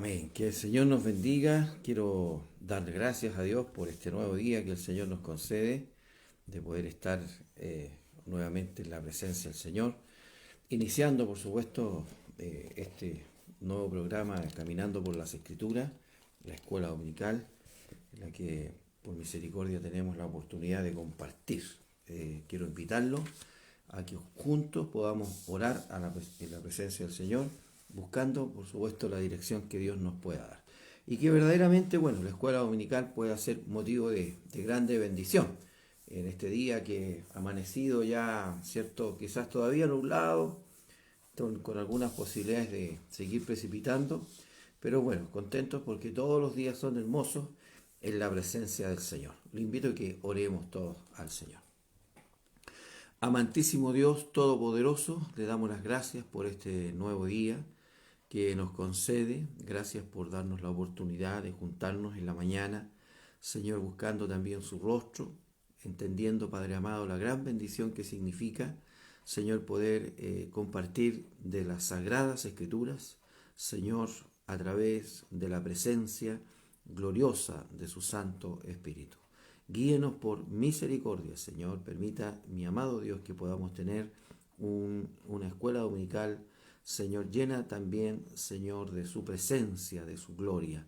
Amén. Que el Señor nos bendiga. Quiero darle gracias a Dios por este nuevo día que el Señor nos concede, de poder estar nuevamente en la presencia del Señor. Iniciando, por supuesto, este nuevo programa Caminando por las Escrituras, la escuela dominical, en la que por misericordia tenemos la oportunidad de compartir. Quiero invitarlo a que juntos podamos orar en la presencia del Señor, buscando, por supuesto, la dirección que Dios nos pueda dar. Y que verdaderamente, la escuela dominical pueda ser motivo de grande bendición. En este día que ha amanecido ya, ¿cierto? Quizás todavía nublado, con algunas posibilidades de seguir precipitando, pero contentos porque todos los días son hermosos en la presencia del Señor. Le invito a que oremos todos al Señor. Amantísimo Dios Todopoderoso, le damos las gracias por este nuevo día que nos concede. Gracias por darnos la oportunidad de juntarnos en la mañana, Señor, buscando también su rostro, entendiendo, Padre amado, la gran bendición que significa, Señor, poder compartir de las sagradas Escrituras, Señor, a través de la presencia gloriosa de su Santo Espíritu. Guíenos por misericordia, Señor. Permita, mi amado Dios, que podamos tener una escuela dominical, Señor, llena también, Señor, de su presencia, de su gloria.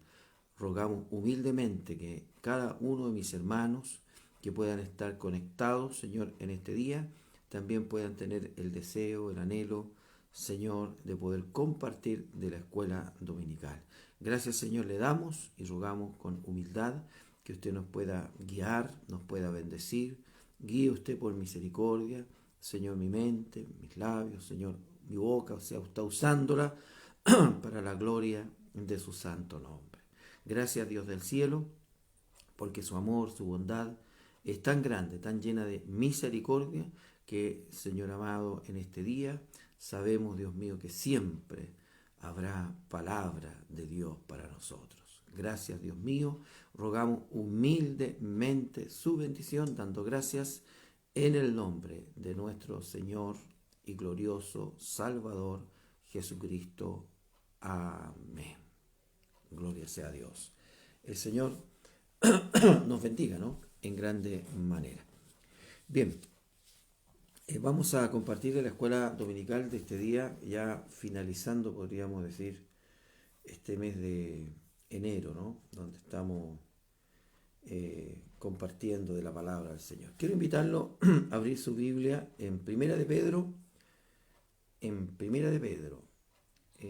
Rogamos humildemente que cada uno de mis hermanos que puedan estar conectados, Señor, en este día, también puedan tener el deseo, el anhelo, Señor, de poder compartir de la escuela dominical. Gracias, Señor, le damos y rogamos con humildad que usted nos pueda guiar, nos pueda bendecir. Guíe usted por misericordia, Señor, mi mente, mis labios, Señor, mi boca, o sea, está usándola para la gloria de su santo nombre. Gracias, Dios del cielo, porque su amor, su bondad es tan grande, tan llena de misericordia, que, Señor amado, en este día sabemos, Dios mío, que siempre habrá palabra de Dios para nosotros. Gracias, Dios mío. Rogamos humildemente su bendición, dando gracias en el nombre de nuestro Señor y glorioso Salvador Jesucristo. Amén. Gloria sea a Dios. El Señor nos bendiga, ¿no? En grande manera. Bien, vamos a compartir de la escuela dominical de este día, ya finalizando, podríamos decir, este mes de enero, ¿no? Donde estamos compartiendo de la palabra del Señor. Quiero invitarlo a abrir su Biblia en Primera de Pedro,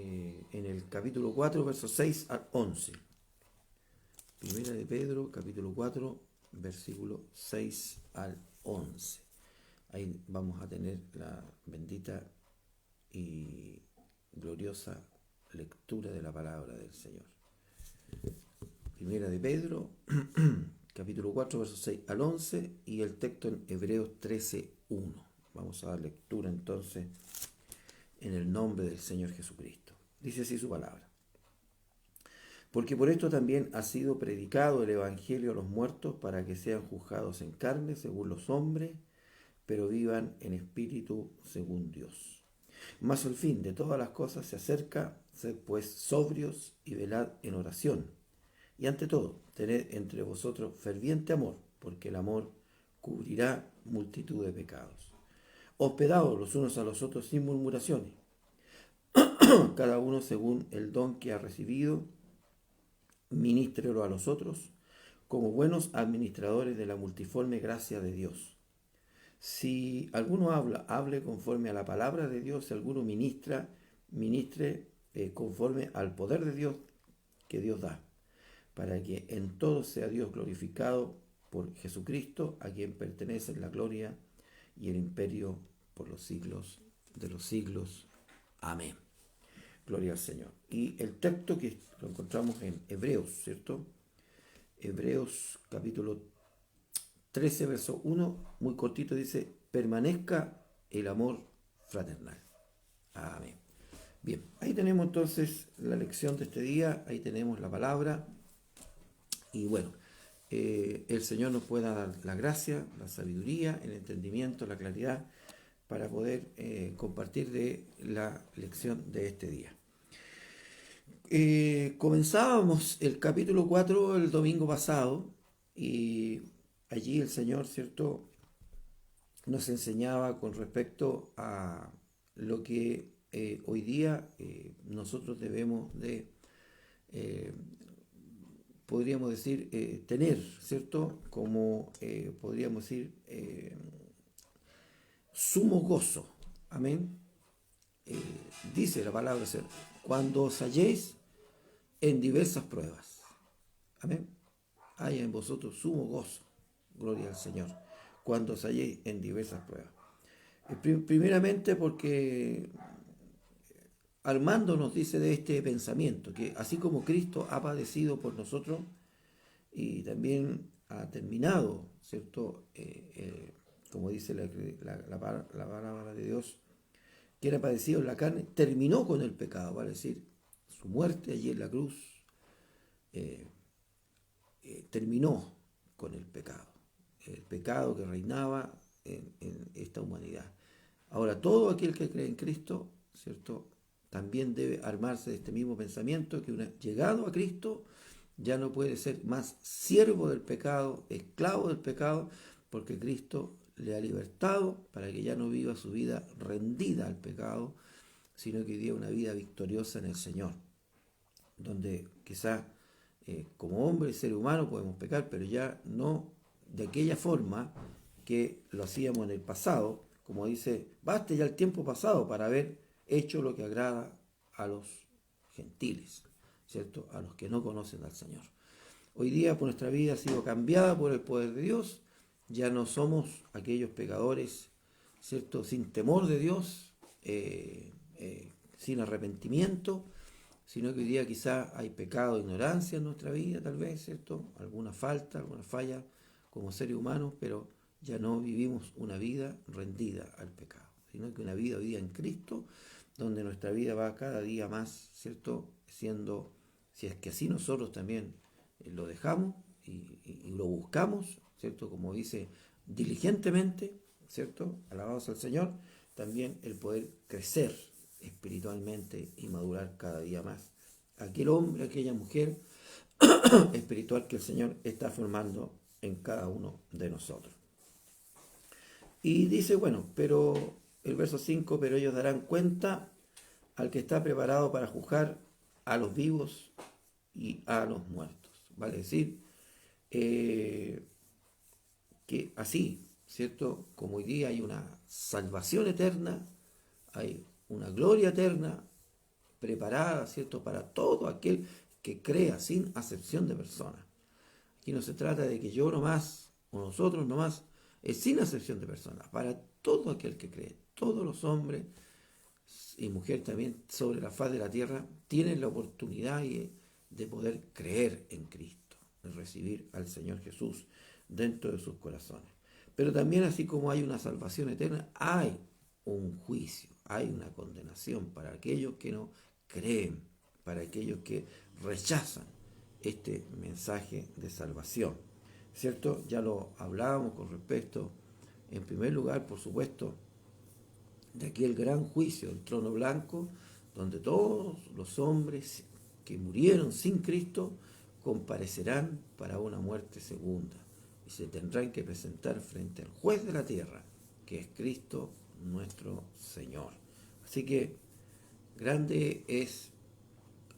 en el capítulo 4, versos 6 al 11. Primera de Pedro, capítulo 4, versículo 6 al 11. Ahí vamos a tener la bendita y gloriosa lectura de la palabra del Señor. Primera de Pedro, capítulo 4, versos 6 al 11, y el texto en Hebreos 13, 1. Vamos a dar lectura entonces en el nombre del Señor Jesucristo. Dice así su palabra. Porque por esto también ha sido predicado el Evangelio a los muertos, para que sean juzgados en carne según los hombres, pero vivan en espíritu según Dios. Mas el fin de todas las cosas se acerca, sed pues sobrios y velad en oración. Y ante todo, tened entre vosotros ferviente amor, porque el amor cubrirá multitud de pecados. Hospedaos los unos a los otros sin murmuraciones, cada uno según el don que ha recibido, ministrelo a los otros, como buenos administradores de la multiforme gracia de Dios. Si alguno habla, hable conforme a la palabra de Dios. Si alguno ministre conforme al poder de Dios que Dios da, para que en todo sea Dios glorificado por Jesucristo, a quien pertenecen la gloria y el imperio por los siglos de los siglos. Amén. Gloria al Señor. Y el texto que lo encontramos en Hebreos, ¿cierto? Hebreos capítulo 13, verso 1, muy cortito, dice: permanezca el amor fraternal. Amén. Bien, ahí tenemos entonces la lección de este día, ahí tenemos la palabra. Y el Señor nos pueda dar la gracia, la sabiduría, el entendimiento, la claridad, para poder compartir de la lección de este día. Comenzábamos el capítulo 4 el domingo pasado y allí el Señor, ¿cierto?, nos enseñaba con respecto a lo que hoy día nosotros debemos de, eh, podríamos decir, tener, ¿cierto? Como podríamos decir, sumo gozo. Amén. Eh, Dice la palabra, ¿cierto? Cuando os halléis en diversas pruebas. Amén. Haya en vosotros sumo gozo. Gloria al Señor. Cuando os halléis en diversas pruebas. Primeramente porque Armando nos dice de este pensamiento, que así como Cristo ha padecido por nosotros y también ha terminado, ¿cierto? Como dice la palabra de Dios, que era padecido en la carne, terminó con el pecado, vale decir, su muerte allí en la cruz eh, terminó con el pecado que reinaba en esta humanidad. Ahora, todo aquel que cree en Cristo, ¿cierto?, también debe armarse de este mismo pensamiento, que llegado a Cristo ya no puede ser más siervo del pecado, esclavo del pecado, porque Cristo le ha libertado para que ya no viva su vida rendida al pecado, sino que viva una vida victoriosa en el Señor, donde quizá como hombre, ser humano, podemos pecar, pero ya no de aquella forma que lo hacíamos en el pasado, como dice, baste ya el tiempo pasado para haber hecho lo que agrada a los gentiles, ¿cierto? A los que no conocen al Señor. Hoy día pues, nuestra vida ha sido cambiada por el poder de Dios, ya no somos aquellos pecadores, ¿cierto? Sin temor de Dios, sin arrepentimiento, sino que hoy día quizá hay pecado, ignorancia en nuestra vida, tal vez, ¿cierto? Alguna falta, alguna falla como seres humanos, pero ya no vivimos una vida rendida al pecado, sino que una vida hoy día en Cristo, donde nuestra vida va cada día más, ¿cierto? Siendo, si es que así nosotros también lo dejamos y lo buscamos, ¿cierto? Como dice, diligentemente, ¿cierto? Alabados al Señor, también el poder crecer espiritualmente y madurar cada día más. Aquel hombre, aquella mujer espiritual que el Señor está formando en cada uno de nosotros. Y dice, bueno, pero el verso 5, pero ellos darán cuenta al que está preparado para juzgar a los vivos y a los muertos. Vale decir, que así, ¿cierto? Como hoy día hay una salvación eterna, hay una gloria eterna preparada, ¿cierto?, para todo aquel que crea sin acepción de personas. Aquí no se trata de que yo nomás o nosotros nomás, es sin acepción de personas, para todo aquel que cree, todos los hombres y mujeres también sobre la faz de la tierra tienen la oportunidad de poder creer en Cristo, de recibir al Señor Jesús dentro de sus corazones. Pero también así como hay una salvación eterna, hay un juicio, hay una condenación para aquellos que no creen, para aquellos que rechazan este mensaje de salvación. ¿Cierto? Ya lo hablábamos con respecto, en primer lugar, por supuesto, de aquel gran juicio, el trono blanco, donde todos los hombres que murieron sin Cristo comparecerán para una muerte segunda y se tendrán que presentar frente al juez de la tierra, que es Cristo nuestro Señor. Así que grande es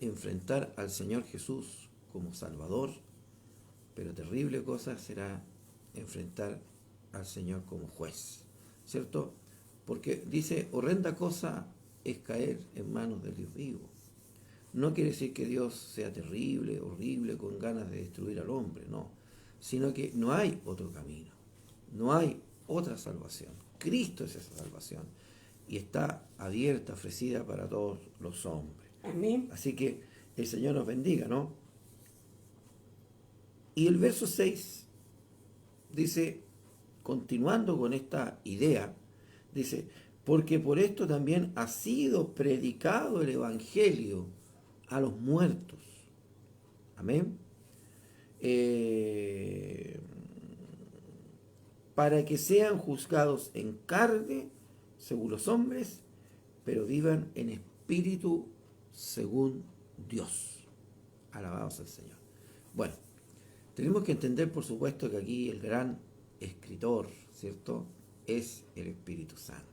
enfrentar al Señor Jesús como Salvador, pero terrible cosa será enfrentar al Señor como juez, ¿cierto? Porque dice, horrenda cosa es caer en manos del Dios vivo. No quiere decir que Dios sea terrible, horrible, con ganas de destruir al hombre, no, sino que no hay otro camino, no hay otra salvación. Cristo es esa salvación y está abierta, ofrecida para todos los hombres. Amén. Así que el Señor nos bendiga, ¿no? Y el verso 6 dice, continuando con esta idea, dice, porque por esto también ha sido predicado el Evangelio a los muertos. Amén. Para que sean juzgados en carne, según los hombres, pero vivan en espíritu, según Dios. Alabado sea el Señor. Bueno, tenemos que entender, por supuesto, que aquí el gran escritor, ¿cierto?, es el Espíritu Santo.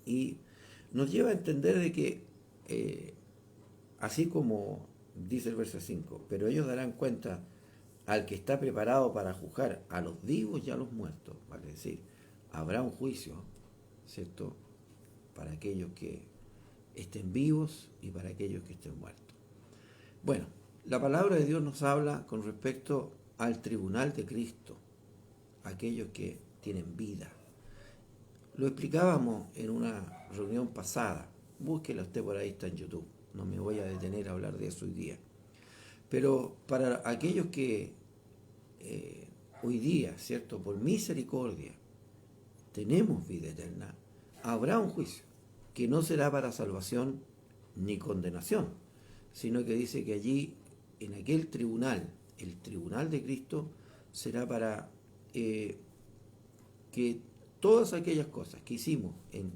Y nos lleva a entender de que, así como dice el verso 5, pero ellos darán cuenta al que está preparado para juzgar a los vivos y a los muertos, vale decir, habrá un juicio, ¿cierto?, para aquellos que estén vivos y para aquellos que estén muertos. Bueno, la palabra de Dios nos habla con respecto al tribunal de Cristo, aquellos que tienen vida. Lo explicábamos en una reunión pasada, búsquela usted por ahí, está en YouTube, no me voy a detener a hablar de eso hoy día. Pero para aquellos que hoy día, ¿cierto?, por misericordia, tenemos vida eterna, habrá un juicio que no será para salvación ni condenación, sino que dice que allí, en aquel tribunal, el tribunal de Cristo, será para que todas aquellas cosas que hicimos en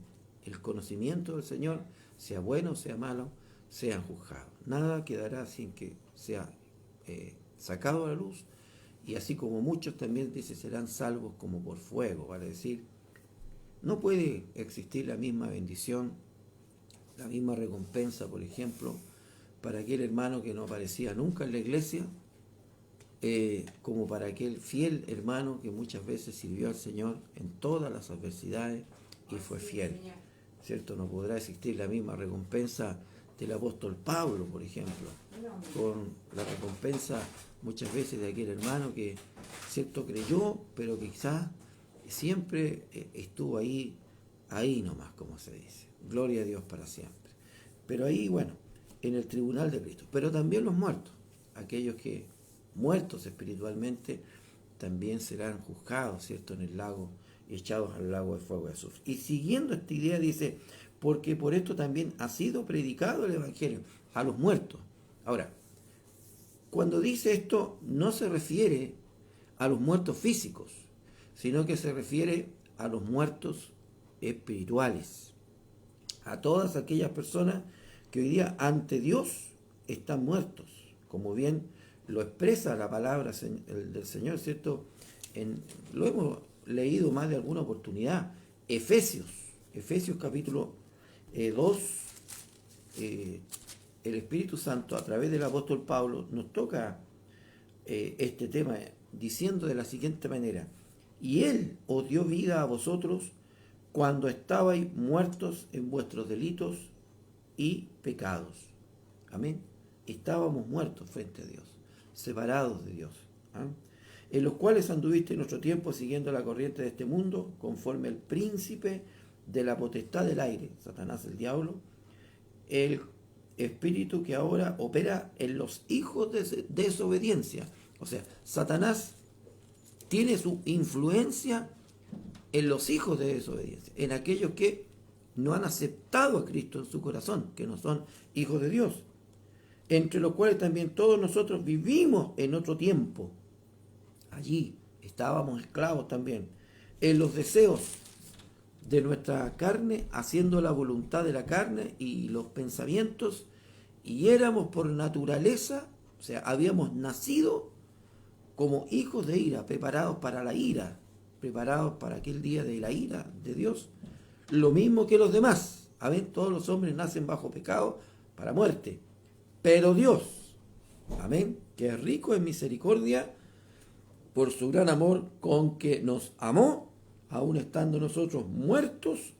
el conocimiento del Señor, sea bueno o sea malo, sean juzgados. Nada quedará sin que sea sacado a la luz, y así como muchos también dice serán salvos como por fuego, vale decir, no puede existir la misma bendición, la misma recompensa, por ejemplo, para aquel hermano que no aparecía nunca en la iglesia, como para aquel fiel hermano que muchas veces sirvió al Señor en todas las adversidades y fue fiel, ¿cierto? No podrá existir la misma recompensa del apóstol Pablo, por ejemplo, con la recompensa muchas veces de aquel hermano que, ¿cierto?, creyó, pero que quizás siempre estuvo ahí nomás, como se dice. Gloria a Dios para siempre. Pero ahí, bueno, en el tribunal de Cristo. Pero también los muertos, aquellos que muertos espiritualmente, también serán juzgados, ¿cierto?, en el lago, echados al lago de fuego y azufre. Y siguiendo esta idea dice, porque por esto también ha sido predicado el Evangelio a los muertos. Ahora, cuando dice esto, no se refiere a los muertos físicos, sino que se refiere a los muertos espirituales, a todas aquellas personas que hoy día ante Dios están muertos, como bien lo expresa la palabra del Señor, ¿cierto? Lo hemos leído más de alguna oportunidad. Efesios capítulo 2, el Espíritu Santo a través del apóstol Pablo nos toca este tema diciendo de la siguiente manera: y Él os dio vida a vosotros cuando estabais muertos en vuestros delitos y pecados. Amén. Estábamos muertos frente a Dios, separados de Dios, en los cuales anduviste en nuestro tiempo siguiendo la corriente de este mundo, conforme al príncipe de la potestad del aire, Satanás el diablo, el espíritu que ahora opera en los hijos de desobediencia. O sea, Satanás tiene su influencia en los hijos de desobediencia, en aquellos que no han aceptado a Cristo en su corazón, que no son hijos de Dios, entre los cuales también todos nosotros vivimos en otro tiempo. Allí estábamos esclavos también, en los deseos de nuestra carne, haciendo la voluntad de la carne y los pensamientos, y éramos por naturaleza, o sea, habíamos nacido como hijos de ira, preparados para la ira, preparados para aquel día de la ira de Dios, lo mismo que los demás. Amén, todos los hombres nacen bajo pecado para muerte, pero Dios, amén, que es rico en misericordia, por su gran amor con que nos amó, aun estando nosotros muertos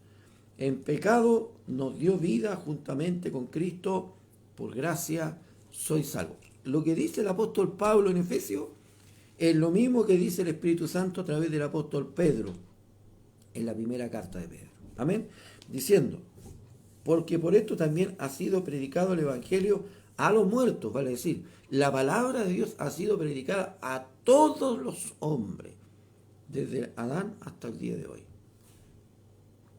en pecado, nos dio vida juntamente con Cristo, por gracia sois salvos. Lo que dice el apóstol Pablo en Efesios es lo mismo que dice el Espíritu Santo a través del apóstol Pedro en la primera carta de Pedro. Amén. Diciendo, porque por esto también ha sido predicado el Evangelio a los muertos, vale decir, la palabra de Dios ha sido predicada a todos los hombres, desde Adán hasta el día de hoy.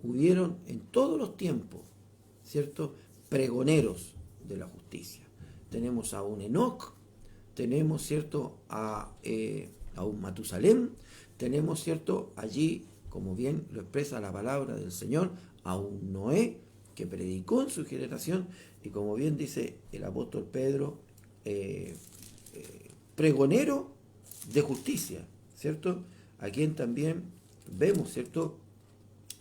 Hubieron en todos los tiempos, ¿cierto?, pregoneros de la justicia. Tenemos a un Enoc, tenemos, ¿cierto?, a un Matusalén, tenemos, ¿cierto?, allí, como bien lo expresa la palabra del Señor, a un Noé, que predicó en su generación, y como bien dice el apóstol Pedro, pregonero de justicia, ¿cierto? A quien también vemos, ¿cierto?,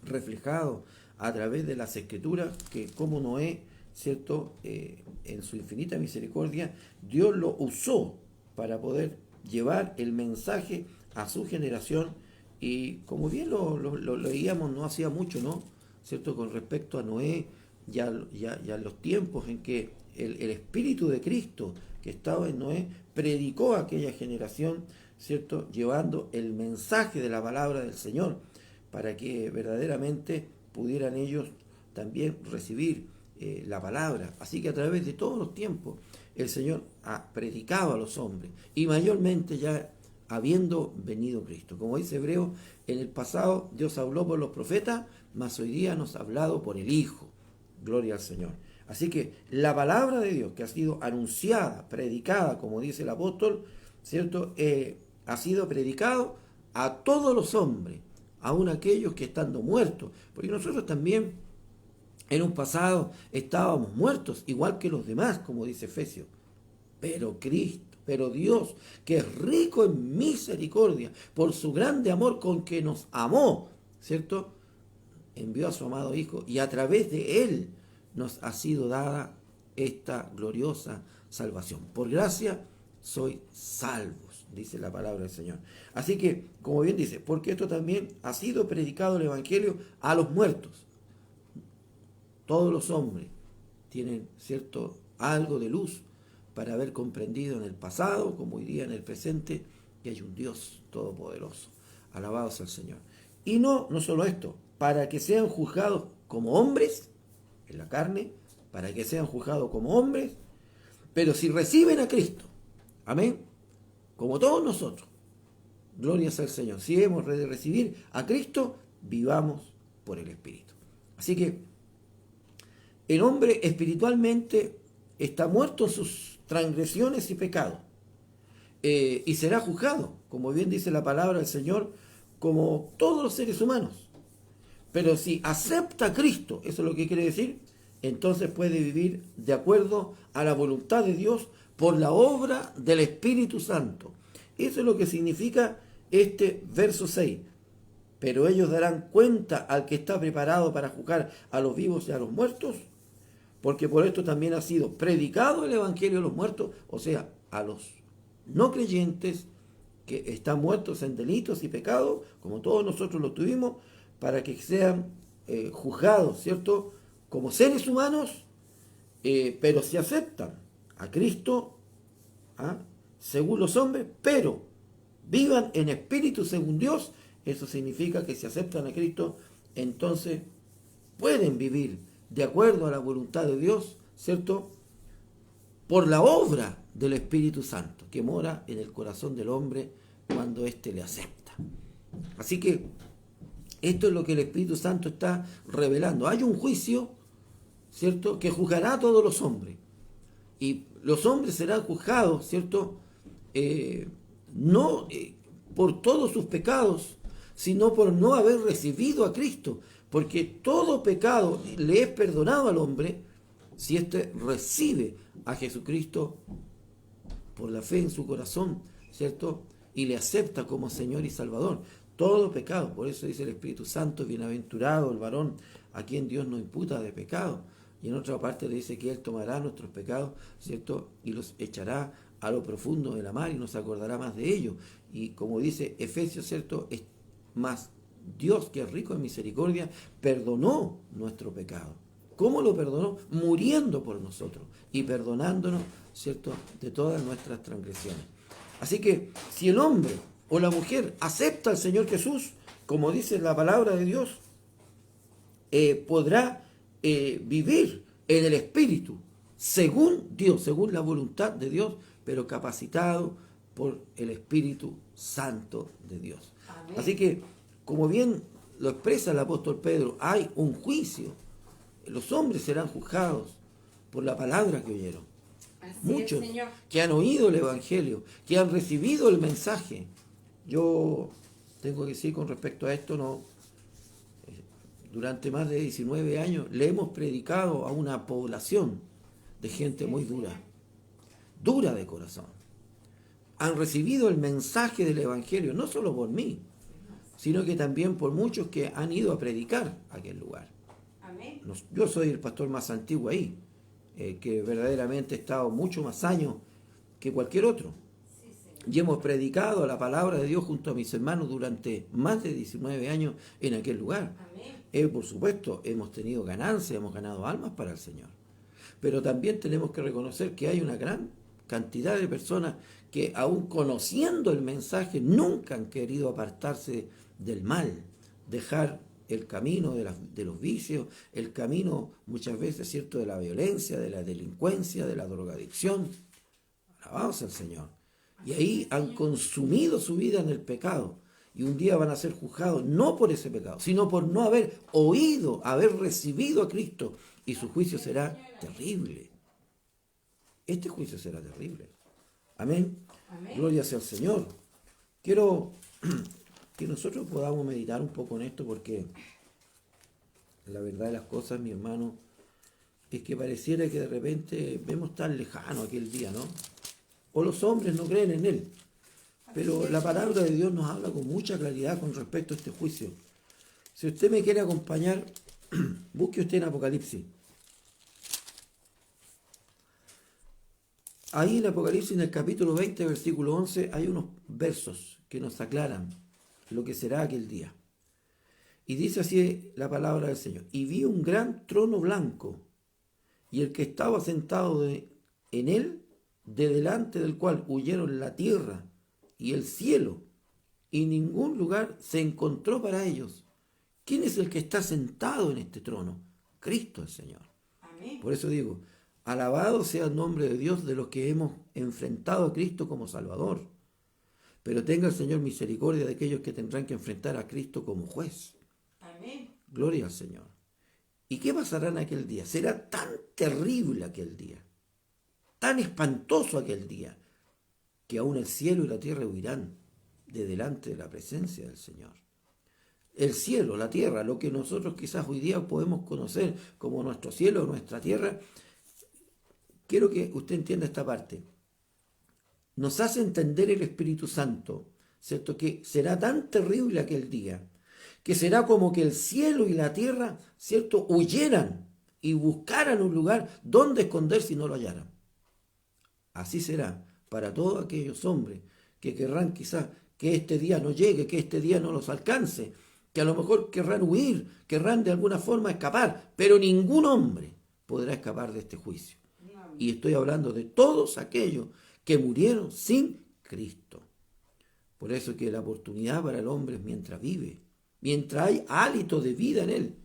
reflejado a través de las escrituras, que como Noé, ¿cierto?, en su infinita misericordia, Dios lo usó para poder llevar el mensaje a su generación, y como bien lo leíamos no hacía mucho, ¿no?, ¿cierto?, con respecto a Noé, ya los tiempos en que el Espíritu de Cristo que estaba en Noé predicó a aquella generación, ¿cierto?, llevando el mensaje de la palabra del Señor, para que verdaderamente pudieran ellos también recibir la palabra. Así que a través de todos los tiempos el Señor ha predicado a los hombres, y mayormente ya habiendo venido Cristo. Como dice Hebreo, en el pasado Dios habló por los profetas, mas hoy día nos ha hablado por el Hijo. Gloria al Señor. Así que la palabra de Dios que ha sido anunciada, predicada, como dice el apóstol, ¿cierto?, ha sido predicado a todos los hombres, aun aquellos que estando muertos, porque nosotros también en un pasado estábamos muertos, igual que los demás, como dice Efesios, pero Cristo, pero Dios, que es rico en misericordia, por su grande amor con que nos amó, ¿cierto?, envió a su amado Hijo, y a través de Él nos ha sido dada esta gloriosa salvación. Por gracia sois salvos, dice la palabra del Señor. Así que, como bien dice, porque esto también ha sido predicado el Evangelio a los muertos. Todos los hombres tienen, ¿cierto?, algo de luz para haber comprendido en el pasado, como hoy día en el presente, que hay un Dios todopoderoso. Alabado sea el Señor. Y no solo esto, para que sean juzgados como hombres, en la carne, para que sean juzgados como hombres, pero si reciben a Cristo, amén, como todos nosotros, gloria sea al Señor, si hemos de recibir a Cristo, vivamos por el Espíritu. Así que el hombre espiritualmente está muerto en sus transgresiones y pecados, y será juzgado, como bien dice la palabra del Señor, como todos los seres humanos. Pero si acepta a Cristo, eso es lo que quiere decir, entonces puede vivir de acuerdo a la voluntad de Dios por la obra del Espíritu Santo. Eso es lo que significa este verso 6. Pero ellos darán cuenta al que está preparado para juzgar a los vivos y a los muertos, porque por esto también ha sido predicado el Evangelio a los muertos, o sea, a los no creyentes que están muertos en delitos y pecados, como todos nosotros lo tuvimos, para que sean juzgados, ¿cierto?, como seres humanos, pero si aceptan a Cristo, según los hombres, pero vivan en espíritu según Dios. Eso significa que si aceptan a Cristo, entonces pueden vivir de acuerdo a la voluntad de Dios, ¿cierto?, por la obra del Espíritu Santo, que mora en el corazón del hombre cuando éste le acepta. Así que esto es lo que el Espíritu Santo está revelando. Hay un juicio, ¿cierto?, que juzgará a todos los hombres. Y los hombres serán juzgados, ¿cierto?, no por todos sus pecados, sino por no haber recibido a Cristo. Porque todo pecado le es perdonado al hombre si éste recibe a Jesucristo por la fe en su corazón, ¿cierto?, y le acepta como Señor y Salvador. Todo pecado, por eso dice el Espíritu Santo, bienaventurado el varón a quien Dios no imputa de pecado. Y en otra parte le dice que Él tomará nuestros pecados, ¿cierto?, y los echará a lo profundo de la mar y no se acordará más de ellos. Y como dice Efesios, ¿cierto?, es más Dios, que es rico en misericordia, perdonó nuestro pecado. ¿Cómo lo perdonó? Muriendo por nosotros y perdonándonos, ¿cierto?, de todas nuestras transgresiones. Así que si el hombre o la mujer acepta al Señor Jesús, como dice la palabra de Dios, podrá vivir en el Espíritu, según Dios, según la voluntad de Dios, pero capacitado por el Espíritu Santo de Dios. Amén. Así que, como bien lo expresa el apóstol Pedro, hay un juicio. Los hombres serán juzgados por la palabra que oyeron. Así muchos es, que han oído el Evangelio, que han recibido el mensaje. Yo tengo que decir con respecto a esto, no durante más de 19 años le hemos predicado a una población de gente muy dura de corazón. Han recibido el mensaje del Evangelio, no solo por mí, sino que también por muchos que han ido a predicar a aquel lugar. Amén. Yo soy el pastor más antiguo ahí, que verdaderamente he estado mucho más años que cualquier otro. Sí, Señor. Y hemos predicado la palabra de Dios junto a mis hermanos durante más de 19 años en aquel lugar. Amén. Por supuesto, hemos tenido ganancias, hemos ganado almas para el Señor. Pero también tenemos que reconocer que hay una gran cantidad de personas que, aun conociendo el mensaje, nunca han querido apartarse del mal, dejar el camino de los vicios, el camino muchas veces, ¿cierto?, de la violencia, de la delincuencia, de la drogadicción. Alabados al Señor. Y ahí han consumido su vida en el pecado. Y un día van a ser juzgados no por ese pecado, sino por no haber oído, haber recibido a Cristo. Y su juicio será terrible. Este juicio será terrible. Amén. Amén. Gloria sea al Señor. Quiero que nosotros podamos meditar un poco en esto, porque la verdad de las cosas, mi hermano, es que pareciera que de repente vemos tan lejano aquel día, ¿no? O los hombres no creen en él. Pero la palabra de Dios nos habla con mucha claridad con respecto a este juicio. Si usted me quiere acompañar, busque usted en Apocalipsis. Ahí en Apocalipsis, en el capítulo 20, versículo 11, hay unos versos que nos aclaran lo que será aquel día. Y dice así la palabra del Señor. Y vi un gran trono blanco, y el que estaba sentado en él, de delante del cual huyeron la tierra y el cielo, y ningún lugar se encontró para ellos. ¿Quién es el que está sentado en este trono? Cristo el Señor. Amén. Por eso digo, alabado sea el nombre de Dios de los que hemos enfrentado a Cristo como Salvador. Pero tenga el Señor misericordia de aquellos que tendrán que enfrentar a Cristo como juez. Amén. Gloria al Señor. ¿Y qué pasará en aquel día? Será tan terrible aquel día, tan espantoso aquel día, que aún el cielo y la tierra huirán de delante de la presencia del Señor. El cielo, la tierra, lo que nosotros quizás hoy día podemos conocer como nuestro cielo, nuestra tierra, quiero que usted entienda esta parte. Nos hace entender el Espíritu Santo, ¿cierto?, que será tan terrible aquel día, que será como que el cielo y la tierra, ¿cierto?, huyeran y buscaran un lugar donde esconderse y no lo hallaran. Así será para todos aquellos hombres que querrán quizás que este día no llegue, que este día no los alcance, que a lo mejor querrán huir, querrán de alguna forma escapar, pero ningún hombre podrá escapar de este juicio. Y estoy hablando de todos aquellos que murieron sin Cristo. Por eso que la oportunidad para el hombre es mientras vive, mientras hay hálito de vida en él.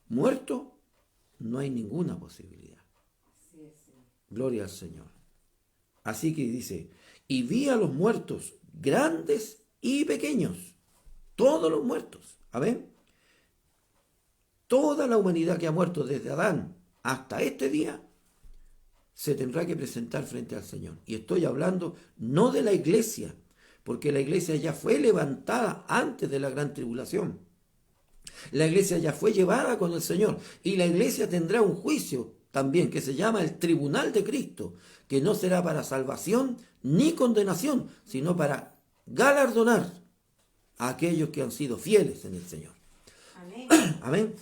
Muerto, no hay ninguna posibilidad. Así es, Señor. Gloria al Señor. Así que dice, y vi a los muertos, grandes y pequeños, todos los muertos. Amén. Toda la humanidad que ha muerto desde Adán hasta este día se tendrá que presentar frente al Señor. Y estoy hablando no de la iglesia, porque la iglesia ya fue levantada antes de la gran tribulación. La iglesia ya fue llevada con el Señor, y la iglesia tendrá un juicio también que se llama el tribunal de Cristo, que no será para salvación ni condenación, sino para galardonar a aquellos que han sido fieles en el Señor. Amén. Amén.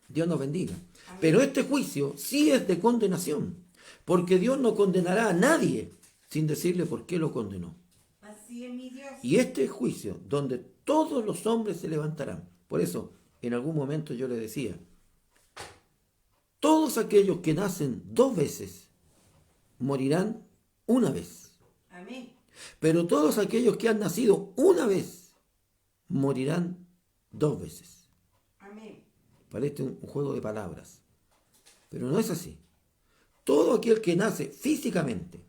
Dios nos bendiga. Amén. Pero este juicio sí es de condenación, porque Dios no condenará a nadie sin decirle por qué lo condenó. Así es, mi Dios. Y este juicio, donde todos los hombres se levantarán. Por eso, en algún momento yo le decía, todos aquellos que nacen dos veces morirán una vez. Amén. Pero todos aquellos que han nacido una vez morirán dos veces. Amén. Parece un juego de palabras, pero no es así. Todo aquel que nace físicamente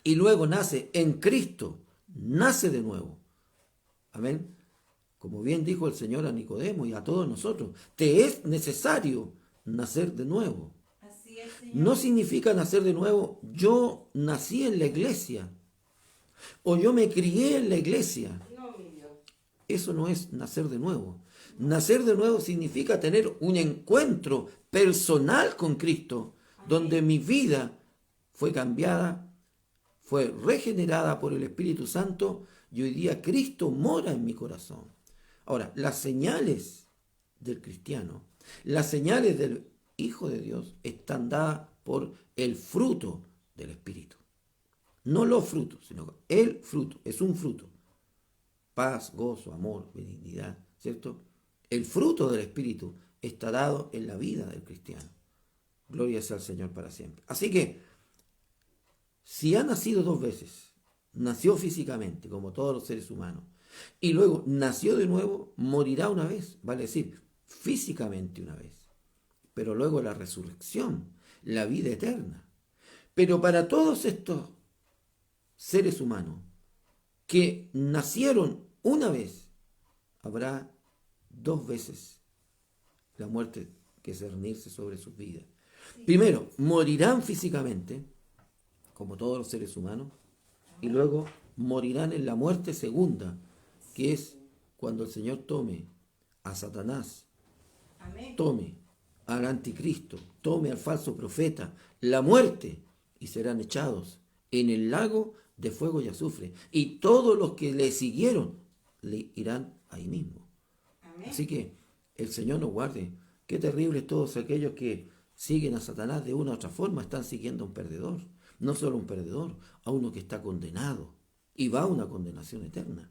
y luego nace en Cristo, nace de nuevo. Amén. Como bien dijo el Señor a Nicodemo y a todos nosotros, te es necesario nacer de nuevo. Así es, Señor. No significa nacer de nuevo, yo nací en la iglesia o yo me crié en la iglesia. No, mi Dios. Eso no es nacer de nuevo. Nacer de nuevo significa tener un encuentro personal con Cristo, donde mi vida fue cambiada, fue regenerada por el Espíritu Santo y hoy día Cristo mora en mi corazón. Ahora, las señales del cristiano, las señales del Hijo de Dios están dadas por el fruto del Espíritu. No los frutos, sino el fruto, es un fruto. Paz, gozo, amor, benignidad, ¿cierto? El fruto del Espíritu está dado en la vida del cristiano. Gloria sea al Señor para siempre. Así que, si ha nacido dos veces, nació físicamente, como todos los seres humanos, y luego nació de nuevo, morirá una vez, vale decir, físicamente una vez. Pero luego la resurrección, la vida eterna. Pero para todos estos seres humanos que nacieron una vez, habrá dos veces la muerte que cernirse sobre sus vidas. Primero, morirán físicamente, como todos los seres humanos, y luego morirán en la muerte segunda, que es cuando el Señor tome a Satanás, Amén. tome al anticristo, tome al falso profeta, la muerte, y serán echados en el lago de fuego y azufre. Y todos los que le siguieron le irán ahí mismo. Amén. Así que el Señor nos guarde. Qué terrible todos aquellos que siguen a Satanás de una u otra forma, están siguiendo a un perdedor. No solo a un perdedor, a uno que está condenado y va a una condenación eterna.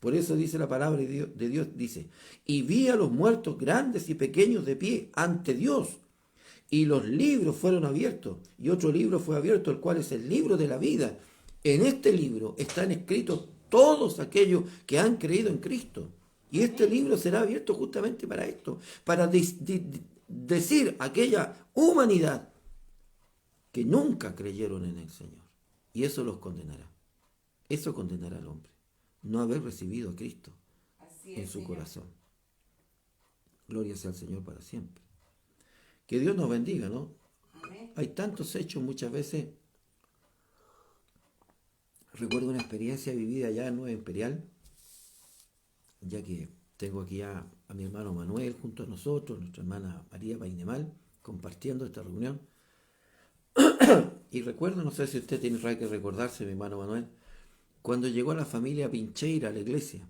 Por eso dice la palabra de Dios, dice, y vi a los muertos grandes y pequeños de pie ante Dios, y los libros fueron abiertos, y otro libro fue abierto, el cual es el libro de la vida. En este libro están escritos todos aquellos que han creído en Cristo. Y este libro será abierto justamente para esto, para decir a aquella humanidad que nunca creyeron en el Señor. Y eso los condenará. Eso condenará al hombre. No haber recibido a Cristo Así en es, su Señor. corazón. Gloria sea al Señor para siempre. Que Dios nos bendiga, ¿no? Amén. Hay tantos hechos muchas veces. Recuerdo una experiencia vivida allá en Nueva Imperial, ya que tengo aquí a mi hermano Manuel junto a nosotros, nuestra hermana María Painemal, compartiendo esta reunión. Y recuerdo, no sé si usted tiene que recordarse, mi hermano Manuel, cuando llegó la familia Pincheira a la iglesia.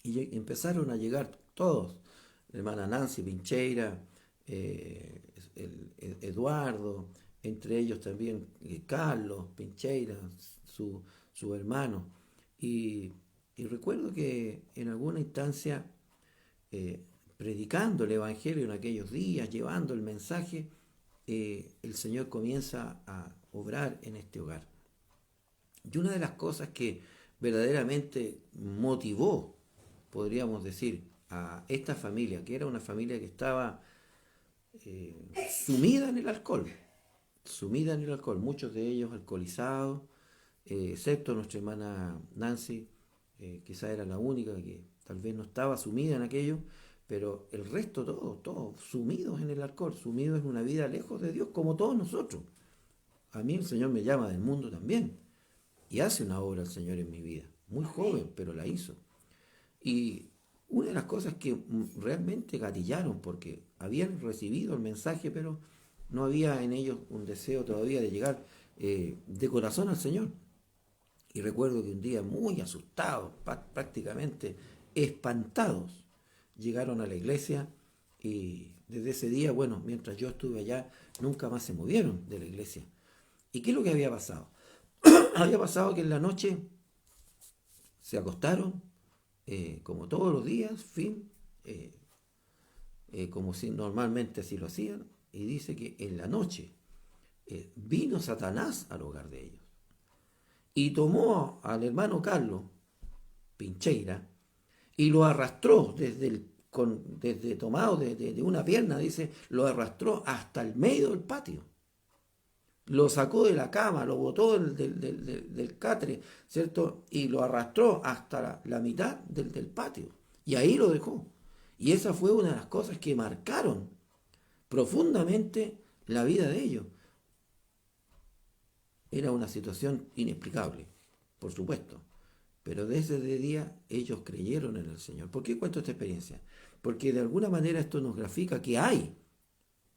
Y empezaron a llegar todos, la hermana Nancy Pincheira, Eduardo, entre ellos también Carlos Pincheira, su hermano. Y recuerdo que en alguna instancia, predicando el Evangelio en aquellos días, llevando el mensaje, el Señor comienza a obrar en este hogar. Y una de las cosas que verdaderamente motivó, podríamos decir, a esta familia, que era una familia que estaba sumida en el alcohol, muchos de ellos alcoholizados, excepto nuestra hermana Nancy, quizá era la única que tal vez no estaba sumida en aquello, pero el resto todos sumidos en el alcohol, sumidos en una vida lejos de Dios, como todos nosotros. A mí el Señor me llama del mundo también, y hace una obra el Señor en mi vida, muy joven, pero la hizo. Y una de las cosas que realmente gatillaron, porque habían recibido el mensaje, pero no había en ellos un deseo todavía de llegar de corazón al Señor. Y recuerdo que un día, muy asustados, prácticamente espantados, llegaron a la iglesia y desde ese día, bueno, mientras yo estuve allá, nunca más se movieron de la iglesia. ¿Y qué es lo que había pasado? Había pasado que en la noche se acostaron, como todos los días, como si normalmente así lo hacían, y dice que en la noche vino Satanás al hogar de ellos y tomó al hermano Carlos Pincheira y lo arrastró desde tomado de una pierna, dice, lo arrastró hasta el medio del patio. Lo sacó de la cama, lo botó del catre, ¿cierto? Y lo arrastró hasta la mitad del patio. Y ahí lo dejó. Y esa fue una de las cosas que marcaron profundamente la vida de ellos. Era una situación inexplicable, por supuesto. Pero desde ese día ellos creyeron en el Señor. ¿Por qué cuento esta experiencia? Porque de alguna manera esto nos grafica que hay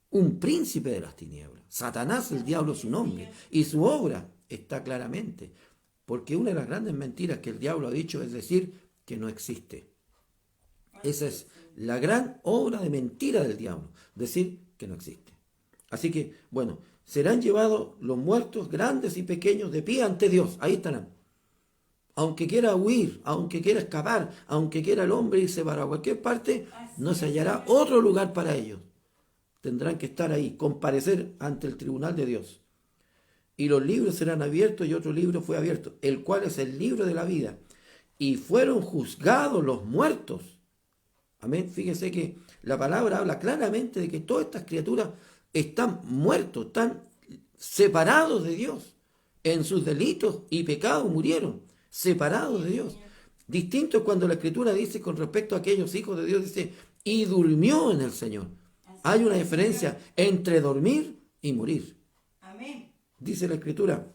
un príncipe de las tinieblas. Satanás, el diablo es su nombre, y su obra está claramente. Porque una de las grandes mentiras que el diablo ha dicho es decir que no existe. Esa es la gran obra de mentira del diablo, decir que no existe. Así que, bueno, serán llevados los muertos grandes y pequeños de pie ante Dios. Ahí estarán. Aunque quiera huir, aunque quiera escapar, aunque quiera el hombre irse para cualquier parte, no se hallará otro lugar para ellos. Tendrán que estar ahí, comparecer ante el tribunal de Dios. Y los libros serán abiertos y otro libro fue abierto, el cual es el libro de la vida. Y fueron juzgados los muertos. Amén. Fíjense que la palabra habla claramente de que todas estas criaturas están muertos, están separados de Dios. En sus delitos y pecados murieron, separados de Dios. Distinto es cuando la Escritura dice con respecto a aquellos hijos de Dios, dice, y durmió en el Señor. Hay una diferencia entre dormir y morir. Amén. Dice la Escritura,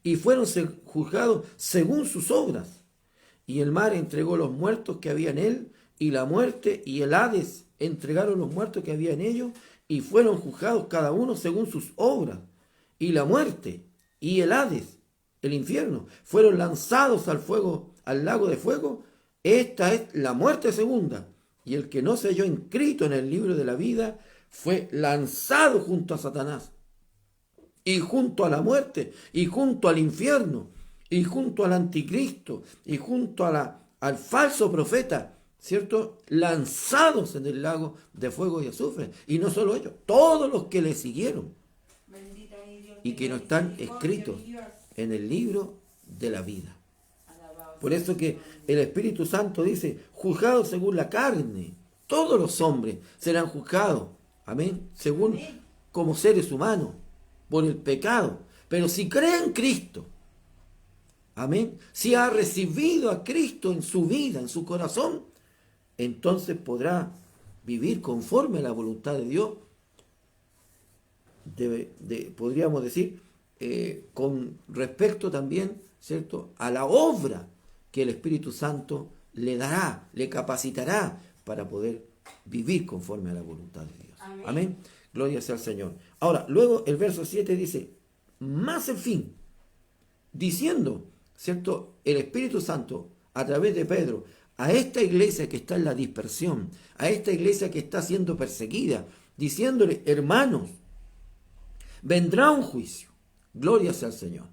y fueron juzgados según sus obras. Y el mar entregó los muertos que había en él, y la muerte y el Hades entregaron los muertos que había en ellos, y fueron juzgados cada uno según sus obras. Y la muerte y el Hades, el infierno, fueron lanzados al fuego, al lago de fuego. Esta es la muerte segunda. Y el que no se halló inscrito en el libro de la vida fue lanzado junto a Satanás, y junto a la muerte, y junto al infierno, y junto al anticristo, y junto a al falso profeta, ¿cierto? Lanzados en el lago de fuego y azufre. Y no solo ellos, todos los que le siguieron Bendito mi Dios. y que no están escritos en el libro de la vida. Por eso que el Espíritu Santo dice, juzgados según la carne. Todos los hombres serán juzgados, amén, según como seres humanos, por el pecado. Pero si cree en Cristo, amén, si ha recibido a Cristo en su vida, en su corazón, entonces podrá vivir conforme a la voluntad de Dios, podríamos decir, con respecto también, ¿cierto?, a la obra que el Espíritu Santo le dará, le capacitará para poder vivir conforme a la voluntad de Dios. Amén. Amén. Gloria sea al Señor. Ahora, luego el verso 7 dice, más en fin, diciendo, ¿cierto?, el Espíritu Santo a través de Pedro, a esta iglesia que está en la dispersión, a esta iglesia que está siendo perseguida, diciéndole, hermanos, vendrá un juicio, gloria sea al Señor,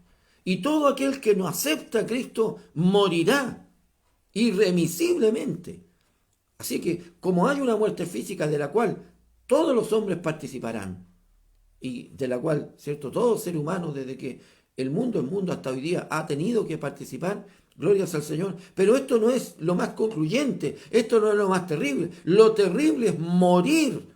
y todo aquel que no acepta a Cristo morirá irremisiblemente. Así que, como hay una muerte física de la cual todos los hombres participarán, y de la cual, ¿cierto?, todo ser humano desde que el mundo hasta hoy día ha tenido que participar, glorias al Señor, pero esto no es lo más concluyente, esto no es lo más terrible. Lo terrible es morir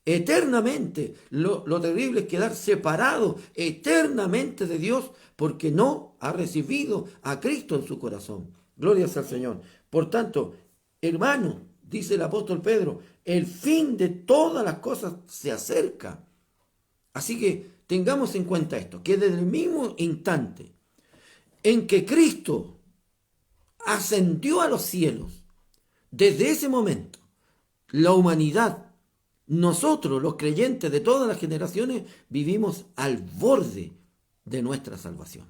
eternamente. Lo terrible es quedar separado eternamente de Dios porque no ha recibido a Cristo en su corazón. Glorias al Señor. Por tanto, hermano, dice el apóstol Pedro, el fin de todas las cosas se acerca. Así que tengamos en cuenta esto, que desde el mismo instante en que Cristo ascendió a los cielos, desde ese momento, la humanidad, nosotros, los creyentes de todas las generaciones, vivimos al borde de nuestra salvación.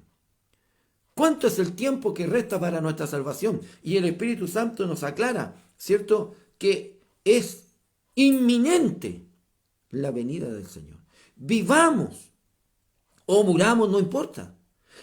¿Cuánto es el tiempo que resta para nuestra salvación? Y el Espíritu Santo nos aclara, ¿cierto?, que es inminente la venida del Señor. Vivamos o muramos, no importa,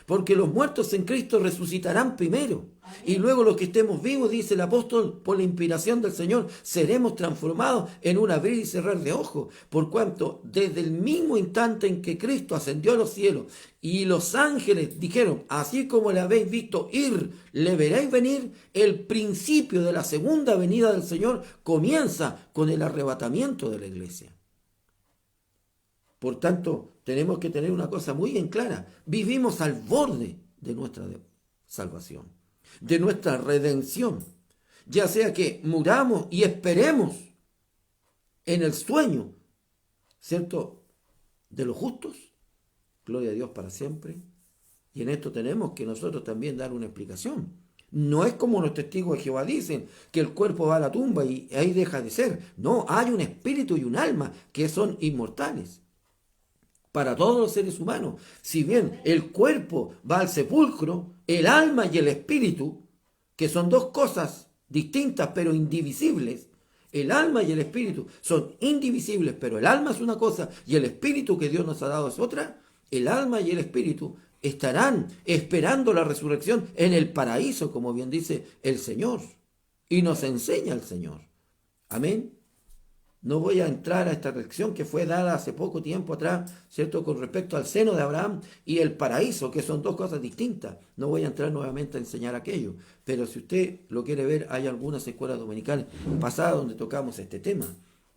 porque los muertos en Cristo resucitarán primero. Amén. Y luego los que estemos vivos, dice el apóstol, por la inspiración del Señor, seremos transformados en un abrir y cerrar de ojos, por cuanto desde el mismo instante en que Cristo ascendió a los cielos y los ángeles dijeron, así como le habéis visto ir, le veréis venir, el principio de la segunda venida del Señor comienza con el arrebatamiento de la iglesia. Por tanto, tenemos que tener una cosa muy en clara. Vivimos al borde de nuestra salvación, de nuestra redención. Ya sea que muramos y esperemos en el sueño, ¿cierto?, de los justos. Gloria a Dios para siempre. Y en esto tenemos que nosotros también dar una explicación. No es como los testigos de Jehová dicen, que el cuerpo va a la tumba y ahí deja de ser. No, hay un espíritu y un alma que son inmortales. Para todos los seres humanos. Si bien el cuerpo va al sepulcro, el alma y el espíritu, que son dos cosas distintas pero indivisibles, el alma y el espíritu son indivisibles, pero el alma es una cosa y el espíritu que Dios nos ha dado es otra. El alma y el espíritu estarán esperando la resurrección en el paraíso, como bien dice el Señor, y nos enseña el Señor. Amén. No voy a entrar a esta lección que fue dada hace poco tiempo atrás, ¿cierto? Con respecto al seno de Abraham y el paraíso, que son dos cosas distintas. No voy a entrar nuevamente a enseñar aquello. Pero si usted lo quiere ver, hay algunas escuelas dominicales pasadas donde tocamos este tema.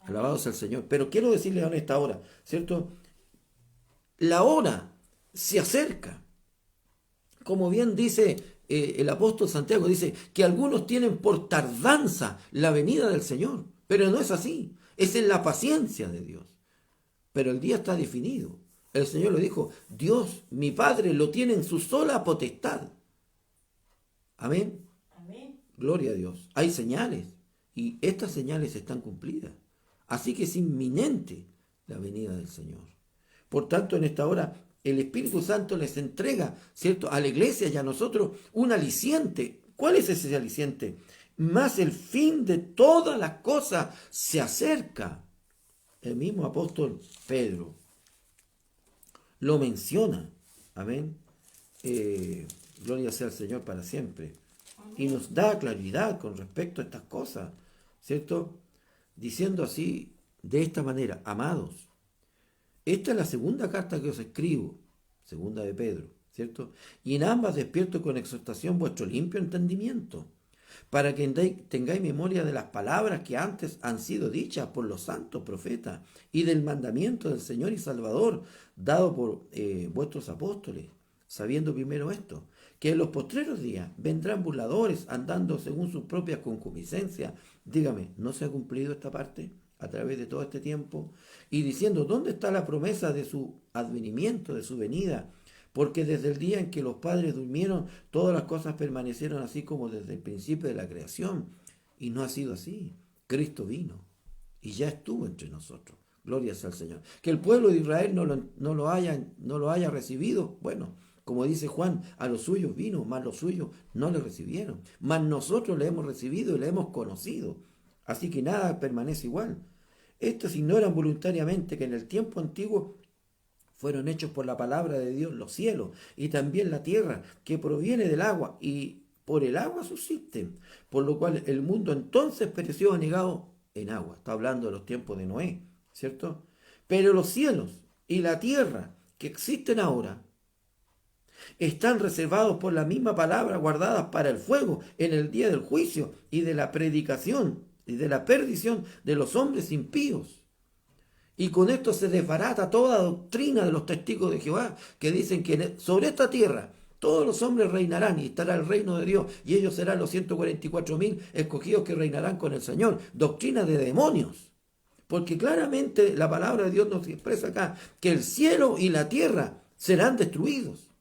Alabado sea el Señor. Pero quiero decirle en esta hora, ¿cierto? La hora se acerca. Como bien dice el apóstol Santiago, dice que algunos tienen por tardanza la venida del Señor. Pero no es así. Es en la paciencia de Dios. Pero el día está definido. El Señor le dijo, Dios, mi Padre, lo tiene en su sola potestad. Amén. Amén. Gloria a Dios. Hay señales y estas señales están cumplidas. Así que es inminente la venida del Señor. Por tanto, en esta hora, el Espíritu Santo les entrega, ¿cierto?, a la iglesia y a nosotros un aliciente. ¿Cuál es ese aliciente? Más el fin de todas las cosas se acerca. El mismo apóstol Pedro lo menciona. Amén. Gloria sea al Señor para siempre. Y nos da claridad con respecto a estas cosas, ¿cierto? Diciendo así, de esta manera, amados, esta es la segunda carta que os escribo, segunda de Pedro, ¿cierto? Y en ambas despierto con exhortación vuestro limpio entendimiento, para que tengáis memoria de las palabras que antes han sido dichas por los santos profetas y del mandamiento del Señor y Salvador dado por vuestros apóstoles, sabiendo primero esto, que en los postreros días vendrán burladores andando según sus propias concupiscencias. Dígame, ¿no se ha cumplido esta parte a través de todo este tiempo? Y diciendo, ¿dónde está la promesa de su advenimiento, de su venida? Porque desde el día en que los padres durmieron, todas las cosas permanecieron así como desde el principio de la creación. Y no ha sido así. Cristo vino y ya estuvo entre nosotros. Gloria sea al Señor. Que el pueblo de Israel no lo haya recibido. Bueno, como dice Juan, a los suyos vino, mas los suyos no le recibieron. Mas nosotros le hemos recibido y le hemos conocido. Así que nada permanece igual. Estos ignoran voluntariamente que en el tiempo antiguo fueron hechos por la palabra de Dios los cielos y también la tierra, que proviene del agua, y por el agua subsisten, por lo cual el mundo entonces pereció anegado en agua. Está hablando de los tiempos de Noé, ¿cierto? Pero los cielos y la tierra que existen ahora están reservados por la misma palabra, guardadas para el fuego en el día del juicio y de la predicación y de la perdición de los hombres impíos. Y con esto se desbarata toda doctrina de los testigos de Jehová, que dicen que sobre esta tierra todos los hombres reinarán y estará el reino de Dios, y ellos serán los 144.000 escogidos que reinarán con el Señor. Doctrina de demonios. Porque claramente la palabra de Dios nos expresa acá que el cielo y la tierra serán destruidos.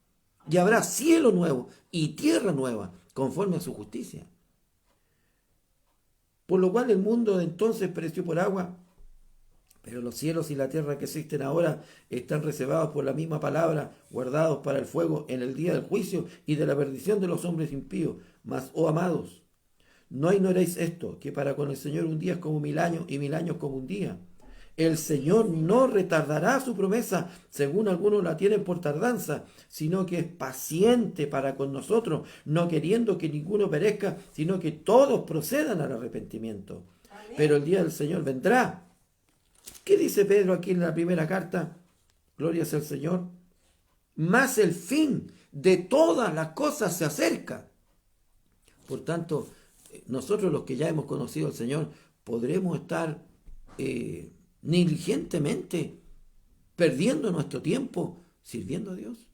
Y habrá cielo nuevo y tierra nueva, conforme a su justicia. Por lo cual el mundo entonces pereció por agua, pero los cielos y la tierra que existen ahora están reservados por la misma palabra, guardados para el fuego en el día del juicio y de la perdición de los hombres impíos. Mas, oh amados, no ignoréis esto, que para con el Señor un día es como 1000 años y 1000 años como un día. El Señor no retardará su promesa, según algunos la tienen por tardanza, sino que es paciente para con nosotros, no queriendo que ninguno perezca, sino que todos procedan al arrepentimiento. Amén. Pero el día del Señor vendrá. ¿Qué dice Pedro aquí en la primera carta? Gloria sea al Señor. Más el fin de todas las cosas se acerca. Por tanto, nosotros los que ya hemos conocido al Señor, podremos estar negligentemente perdiendo nuestro tiempo sirviendo a Dios.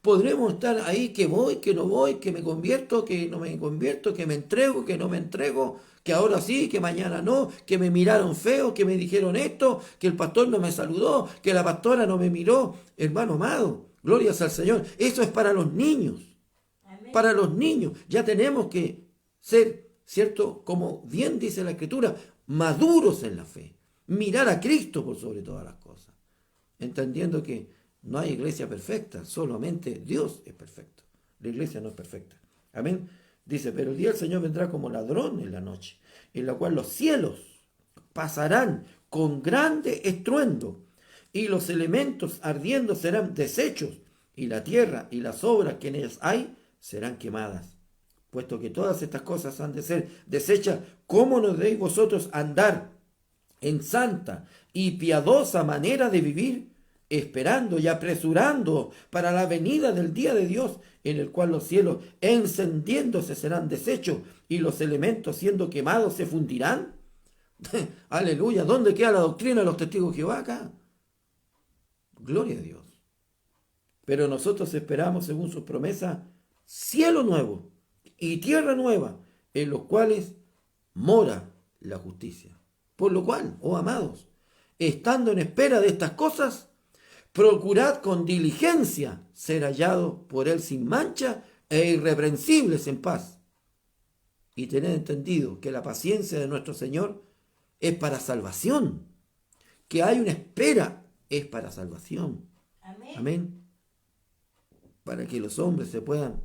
Podremos estar ahí que voy, que no voy, que me convierto, que no me convierto, que me entrego, que no me entrego, que ahora sí, que mañana no, que me miraron feo, que me dijeron esto, que el pastor no me saludó, que la pastora no me miró. Hermano amado, glorias al Señor. Eso es para los niños. para los niños. Ya tenemos que ser, ¿cierto? Como bien dice la Escritura, maduros en la fe. Mirar a Cristo por sobre todas las cosas. Entendiendo que no hay iglesia perfecta, solamente Dios es perfecto. La iglesia no es perfecta. Amén. Dice, pero el día del Señor vendrá como ladrón en la noche, en la cual los cielos pasarán con grande estruendo, y los elementos ardiendo serán deshechos, y la tierra y las obras que en ellas hay serán quemadas. Puesto que todas estas cosas han de ser deshechas, ¿cómo no debéis vosotros andar en santa y piadosa manera de vivir, esperando y apresurando para la venida del día de Dios, en el cual los cielos encendiéndose serán deshechos y los elementos siendo quemados se fundirán? Aleluya. ¿Dónde queda la doctrina de los testigos de Jehová acá? Gloria a Dios. Pero nosotros esperamos, según sus promesas, cielo nuevo y tierra nueva, en los cuales mora la justicia. Por lo cual, oh amados, estando en espera de estas cosas, procurad con diligencia ser hallados por él sin mancha e irreprensibles en paz. Y tened entendido que la paciencia de nuestro Señor es para salvación, que hay una espera, es para salvación. Amén. Amén. Para que los hombres se puedan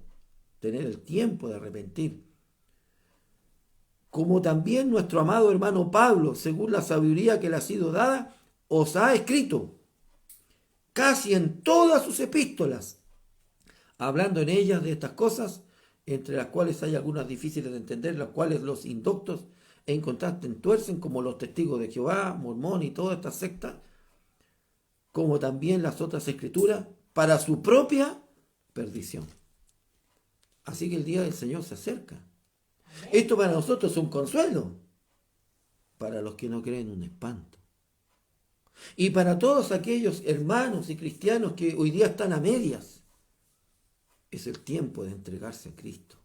tener el tiempo de arrepentir. Como también nuestro amado hermano Pablo, según la sabiduría que le ha sido dada, os ha escrito casi en todas sus epístolas, hablando en ellas de estas cosas, entre las cuales hay algunas difíciles de entender, las cuales los indoctos en contraste entuercen, como los testigos de Jehová, Mormón y toda esta secta, como también las otras escrituras, para su propia perdición. Así que el día del Señor se acerca. Esto para nosotros es un consuelo, para los que no creen un espanto. Y para todos aquellos hermanos y cristianos que hoy día están a medias, es el tiempo de entregarse a Cristo.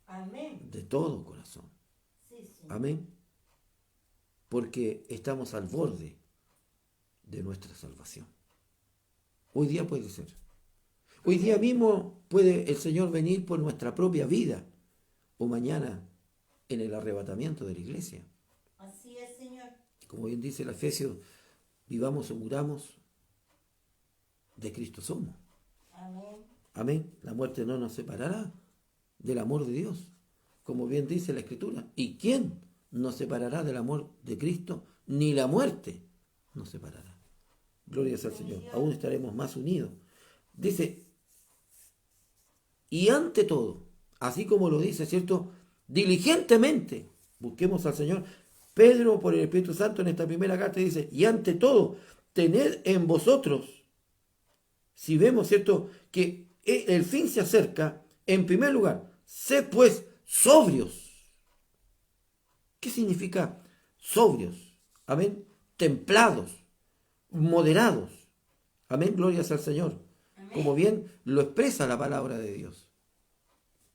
Amén. De todo corazón. Sí, sí. Amén. Porque estamos al borde de nuestra salvación. Hoy día puede ser. Hoy día mismo puede el Señor venir por nuestra propia vida, o mañana en el arrebatamiento de la iglesia. Así es, Señor. Como bien dice el Efesios, vivamos o muramos, de Cristo somos. Amén. Amén. La muerte no nos separará del amor de Dios, como bien dice la Escritura. ¿Y quién nos separará del amor de Cristo? Ni la muerte nos separará. Gloria sea al Señor. Aún estaremos más unidos. Dice, y ante todo, así como lo dice, ¿cierto? Diligentemente busquemos al Señor. Pedro, por el Espíritu Santo, en esta primera carta dice, y ante todo, tened en vosotros, si vemos, ¿cierto?, que el fin se acerca, en primer lugar, sed pues sobrios. ¿Qué significa sobrios? Amén. Templados, moderados. Amén. Gloria sea al Señor. Amén. Como bien lo expresa la palabra de Dios.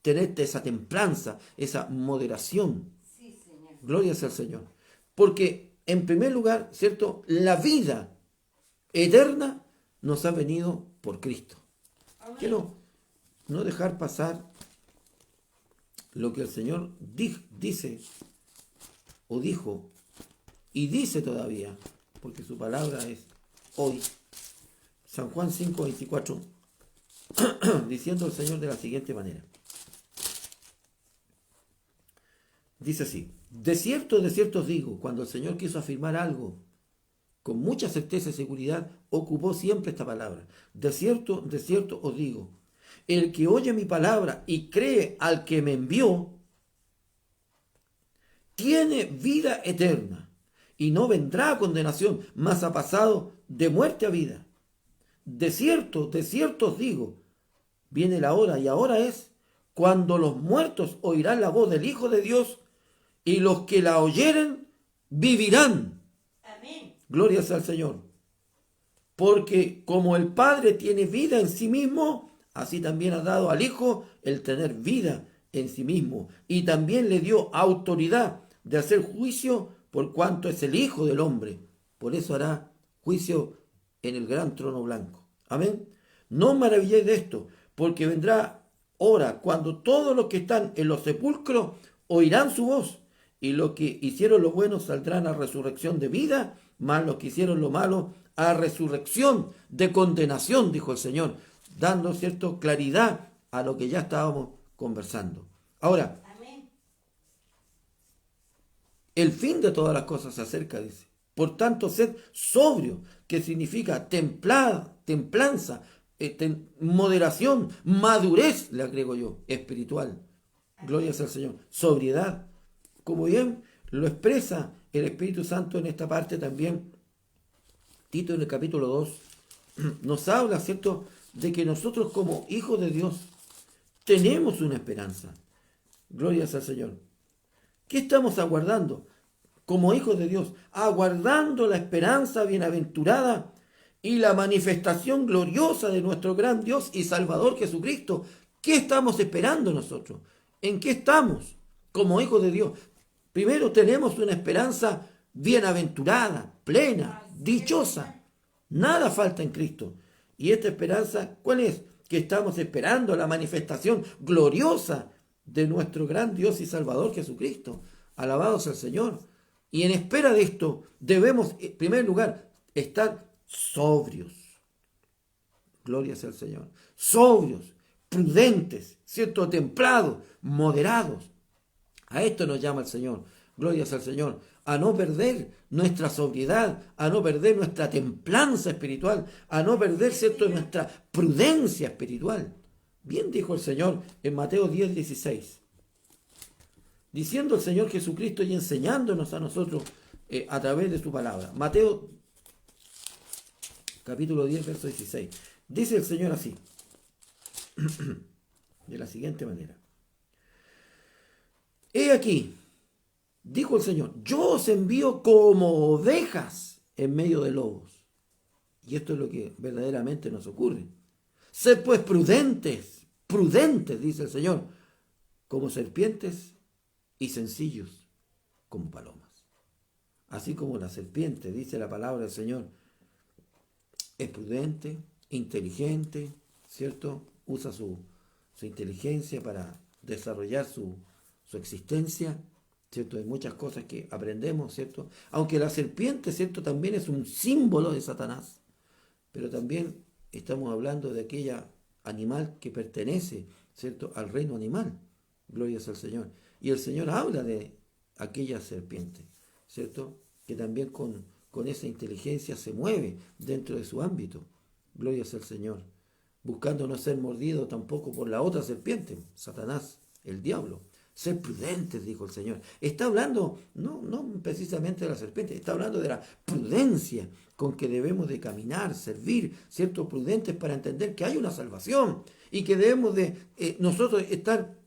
Tened esa templanza, esa moderación. Sí, Señor. Gloria sea al Señor. Porque, en primer lugar, ¿cierto?, la vida eterna nos ha venido por Cristo. Amén. Quiero no dejar pasar lo que el Señor dice o dijo y dice todavía, porque su palabra es hoy. San Juan 5:24, diciendo el Señor de la siguiente manera. Dice así, de cierto os digo, cuando el Señor quiso afirmar algo con mucha certeza y seguridad, ocupó siempre esta palabra. De cierto os digo, el que oye mi palabra y cree al que me envió, tiene vida eterna y no vendrá a condenación, mas ha pasado de muerte a vida. De cierto os digo, viene la hora y ahora es, cuando los muertos oirán la voz del Hijo de Dios y los que la oyeren vivirán. Amén. Gloria sea al Señor. Porque como el Padre tiene vida en sí mismo, así también ha dado al Hijo el tener vida en sí mismo. Y también le dio autoridad de hacer juicio por cuanto es el Hijo del hombre. Por eso hará juicio en el gran trono blanco. Amén. No os maravilléis de esto, porque vendrá Ora, cuando todos los que están en los sepulcros oirán su voz, y los que hicieron lo bueno saldrán a resurrección de vida, mas los que hicieron lo malo a resurrección de condenación, dijo el Señor, dando, ¿cierto?, claridad a lo que ya estábamos conversando. Ahora, Amén. el fin de todas las cosas se acerca, dice. Por tanto, sed sobrio, que significa templanza, moderación, madurez, le agrego yo, espiritual. Gloria sea al Señor. Sobriedad. Como bien lo expresa el Espíritu Santo en esta parte también, Tito en el capítulo 2, nos habla, ¿cierto?, de que nosotros como hijos de Dios tenemos una esperanza. Gloria sea al Señor. ¿Qué estamos aguardando? Como hijos de Dios, aguardando la esperanza bienaventurada y la manifestación gloriosa de nuestro gran Dios y Salvador Jesucristo. ¿Qué estamos esperando nosotros? ¿En qué estamos como hijos de Dios? Primero tenemos una esperanza bienaventurada, plena, dichosa. Nada falta en Cristo. ¿Y esta esperanza cuál es? Que estamos esperando la manifestación gloriosa de nuestro gran Dios y Salvador Jesucristo. Alabado sea el Señor. Y en espera de esto debemos, en primer lugar, estar sobrios. Gloria sea al Señor. Sobrios, prudentes, ¿cierto?, templados, moderados. A esto nos llama el Señor. Gloria sea al Señor. A no perder nuestra sobriedad, a no perder nuestra templanza espiritual, a no perder, ¿cierto?, nuestra prudencia espiritual. Bien dijo el Señor en Mateo 10:16. Diciendo el Señor Jesucristo y enseñándonos a nosotros a través de su palabra. Mateo capítulo 10, verso 16. Dice el Señor así, de la siguiente manera. He aquí, dijo el Señor, yo os envío como ovejas en medio de lobos. Y esto es lo que verdaderamente nos ocurre. Sed pues prudentes, dice el Señor, como serpientes y sencillos como palomas. Así como la serpiente, dice la palabra del Señor, es prudente, inteligente, ¿cierto? Usa su inteligencia para desarrollar su existencia, ¿cierto? Hay muchas cosas que aprendemos, ¿cierto? Aunque la serpiente, ¿cierto?, también es un símbolo de Satanás, pero también estamos hablando de aquella animal que pertenece, ¿cierto?, al reino animal. Gloria sea al Señor. Y el Señor habla de aquella serpiente, ¿cierto?, que también con esa inteligencia se mueve dentro de su ámbito. Gloria sea al Señor. Buscando no ser mordido tampoco por la otra serpiente, Satanás, el diablo. Ser prudentes, dijo el Señor. Está hablando no precisamente de la serpiente, está hablando de la prudencia con que debemos de caminar, servir, ¿cierto?, prudentes para entender que hay una salvación y que debemos de nosotros estar,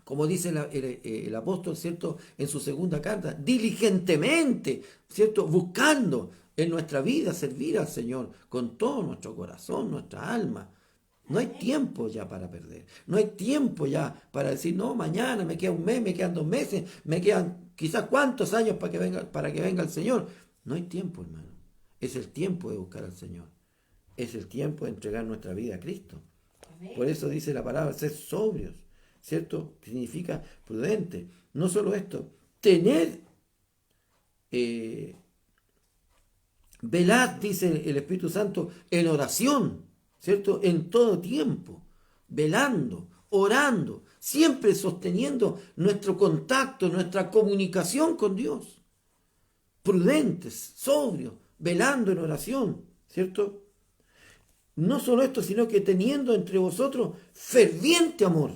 como dice el apóstol, ¿cierto?, en su segunda carta, diligentemente, ¿cierto?, buscando en nuestra vida servir al Señor con todo nuestro corazón, nuestra alma. No hay tiempo ya para perder. No hay tiempo ya para decir, no, mañana me queda un mes, me quedan 2 meses, me quedan quizás cuántos años para que venga el Señor. No hay tiempo, hermano. Es el tiempo de buscar al Señor. Es el tiempo de entregar nuestra vida a Cristo. Por eso dice la palabra, ser sobrios, ¿cierto? Que significa prudente. No solo esto, tener, velad, dice el Espíritu Santo, en oración, ¿cierto? En todo tiempo, velando, orando, siempre sosteniendo nuestro contacto, nuestra comunicación con Dios. Prudentes, sobrios, velando en oración, ¿cierto? No solo esto, sino que teniendo entre vosotros ferviente amor,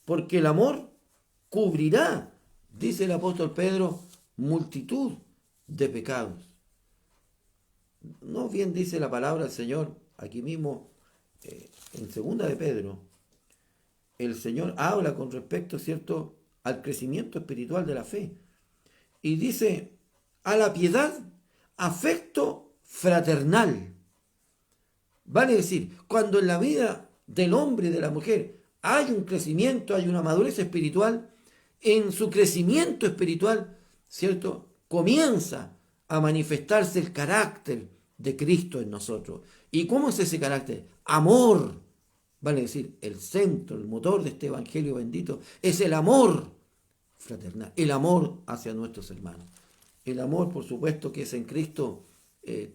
porque el amor cubrirá, dice el apóstol Pedro, multitud de pecados. No bien dice la palabra del Señor, aquí mismo en segunda de Pedro, el Señor habla con respecto, ¿cierto?, al crecimiento espiritual de la fe. Y dice, a la piedad, afecto fraternal. Vale decir, cuando en la vida del hombre y de la mujer hay un crecimiento, hay una madurez espiritual, en su crecimiento espiritual, ¿cierto?, comienza a manifestarse el carácter de Cristo en nosotros. ¿Y cómo es ese carácter? Amor. Vale decir, el centro, el motor de este evangelio bendito es el amor fraternal, el amor hacia nuestros hermanos. El amor, por supuesto, que es en Cristo,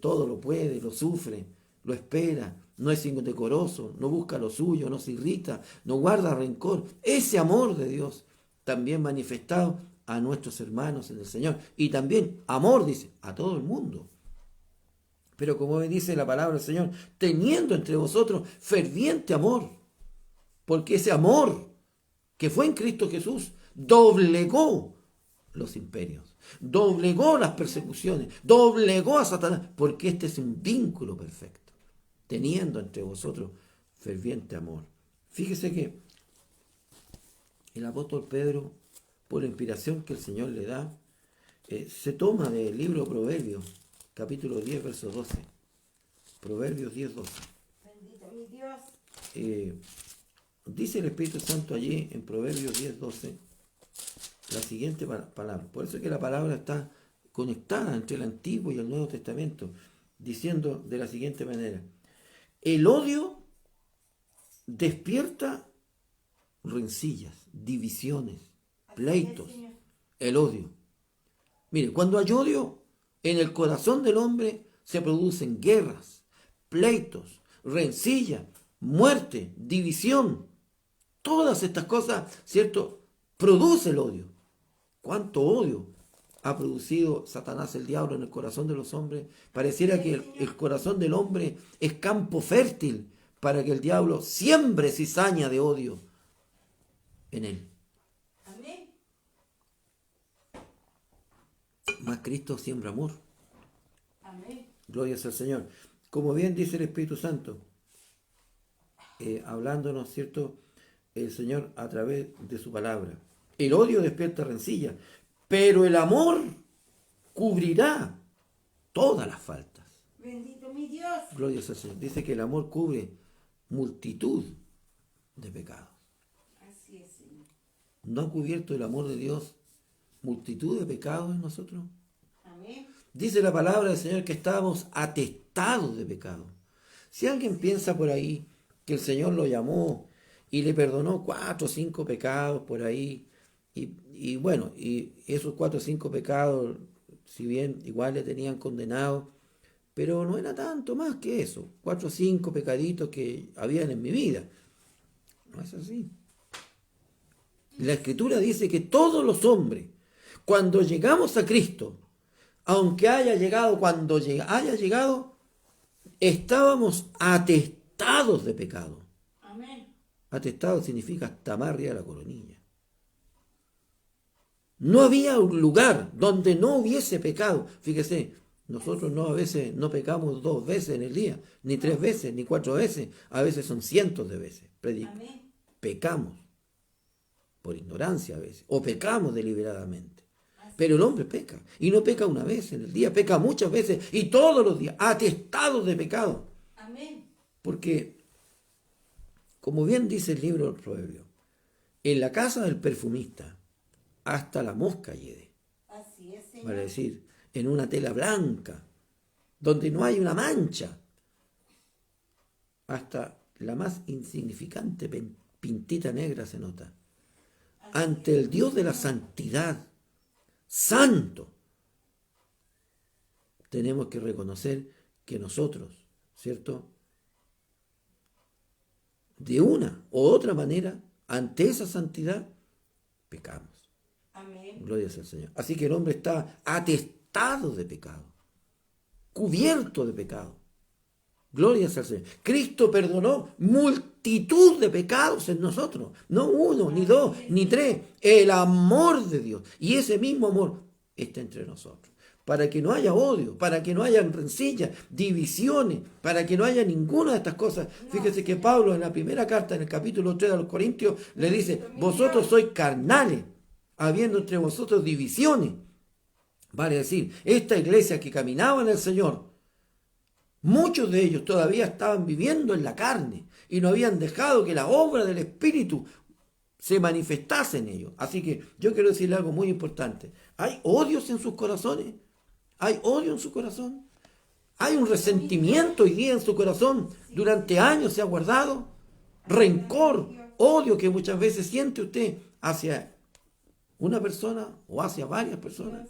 todo lo puede, lo sufre, lo espera, no es indecoroso, no busca lo suyo, no se irrita, no guarda rencor. Ese amor de Dios también manifestado a nuestros hermanos en el Señor. Y también amor, dice, a todo el mundo. Pero como dice la palabra del Señor, teniendo entre vosotros ferviente amor, porque ese amor que fue en Cristo Jesús doblegó los imperios, doblegó las persecuciones, doblegó a Satanás, porque este es un vínculo perfecto, teniendo entre vosotros ferviente amor. Fíjese que el apóstol Pedro, por la inspiración que el Señor le da, se toma del libro Proverbios, capítulo 10, verso 12. Proverbios 10, 12. Bendito mi Dios. Dice el Espíritu Santo allí en Proverbios 10, 12 la siguiente palabra. Por eso es que la palabra está conectada entre el Antiguo y el Nuevo Testamento, diciendo de la siguiente manera: el odio despierta rencillas, divisiones, pleitos. El odio. Mire, cuando hay odio en el corazón del hombre, se producen guerras, pleitos, rencillas, muerte, división. Todas estas cosas, ¿cierto?, produce el odio. ¿Cuánto odio ha producido Satanás, el diablo, en el corazón de los hombres? Pareciera que el corazón del hombre es campo fértil para que el diablo siembre cizaña de odio en él. Amén. Mas Cristo siembra amor. Amén. Gloria al Señor. Como bien dice el Espíritu Santo, hablándonos, ¿cierto?, el Señor a través de su palabra. El odio despierta rencilla, pero el amor cubrirá todas las faltas. Bendito mi Dios. Gloria al Señor. Dice que el amor cubre multitud de pecados. Así es, Señor. ¿No ha cubierto el amor de Dios multitud de pecados en nosotros? Amén. Dice la palabra del Señor que estábamos atestados de pecado. Si alguien piensa por ahí que el Señor lo llamó y le perdonó 4 o 5 pecados por ahí, y bueno, y esos 4 o 5 pecados, si bien igual le tenían condenado, pero no era tanto más que eso, 4 o 5 pecaditos que habían en mi vida. No es así. La Escritura dice que todos los hombres, cuando llegamos a Cristo, aunque haya llegado, cuando haya llegado, estábamos atestados de pecado. Amén. Atestado significa hasta más arriba de la coronilla. No había un lugar donde no hubiese pecado. Fíjese, nosotros a veces no pecamos 2 veces en el día, ni 3 veces, ni 4 veces, a veces son cientos de veces. Amén. Pecamos por ignorancia a veces, o pecamos deliberadamente. Pero el hombre peca, y no peca una vez en el día, peca muchas veces y todos los días, atestados de pecado. Amén. Porque, como bien dice el libro del Proverbio, en la casa del perfumista hasta la mosca hiede. Así es, Señor. Vale decir, en una tela blanca, donde no hay una mancha, hasta la más insignificante pintita negra se nota. Ante el Dios de la santidad, santo, tenemos que reconocer que nosotros, ¿cierto?, de una u otra manera, ante esa santidad, pecamos. Amén. Gloria al Señor. Así que el hombre está atestado de pecado, cubierto de pecado. Gloria al Señor. Cristo perdonó multitud de pecados en nosotros. No 1, ni 2, ni 3. El amor de Dios. Y ese mismo amor está entre nosotros. Para que no haya odio, para que no haya rencillas, divisiones, para que no haya ninguna de estas cosas. Fíjese que Pablo en la primera carta, en el capítulo 3 de los Corintios, le dice: vosotros sois carnales, habiendo entre vosotros divisiones. Vale decir, esta iglesia que caminaba en el Señor, muchos de ellos todavía estaban viviendo en la carne y no habían dejado que la obra del Espíritu se manifestase en ellos. Así que yo quiero decirle algo muy importante. ¿Hay odios en sus corazones? ¿Hay odio en su corazón? ¿Hay un resentimiento hoy día en su corazón? ¿Durante años se ha guardado? rencor, odio que muchas veces siente usted hacia una persona o hacia varias personas.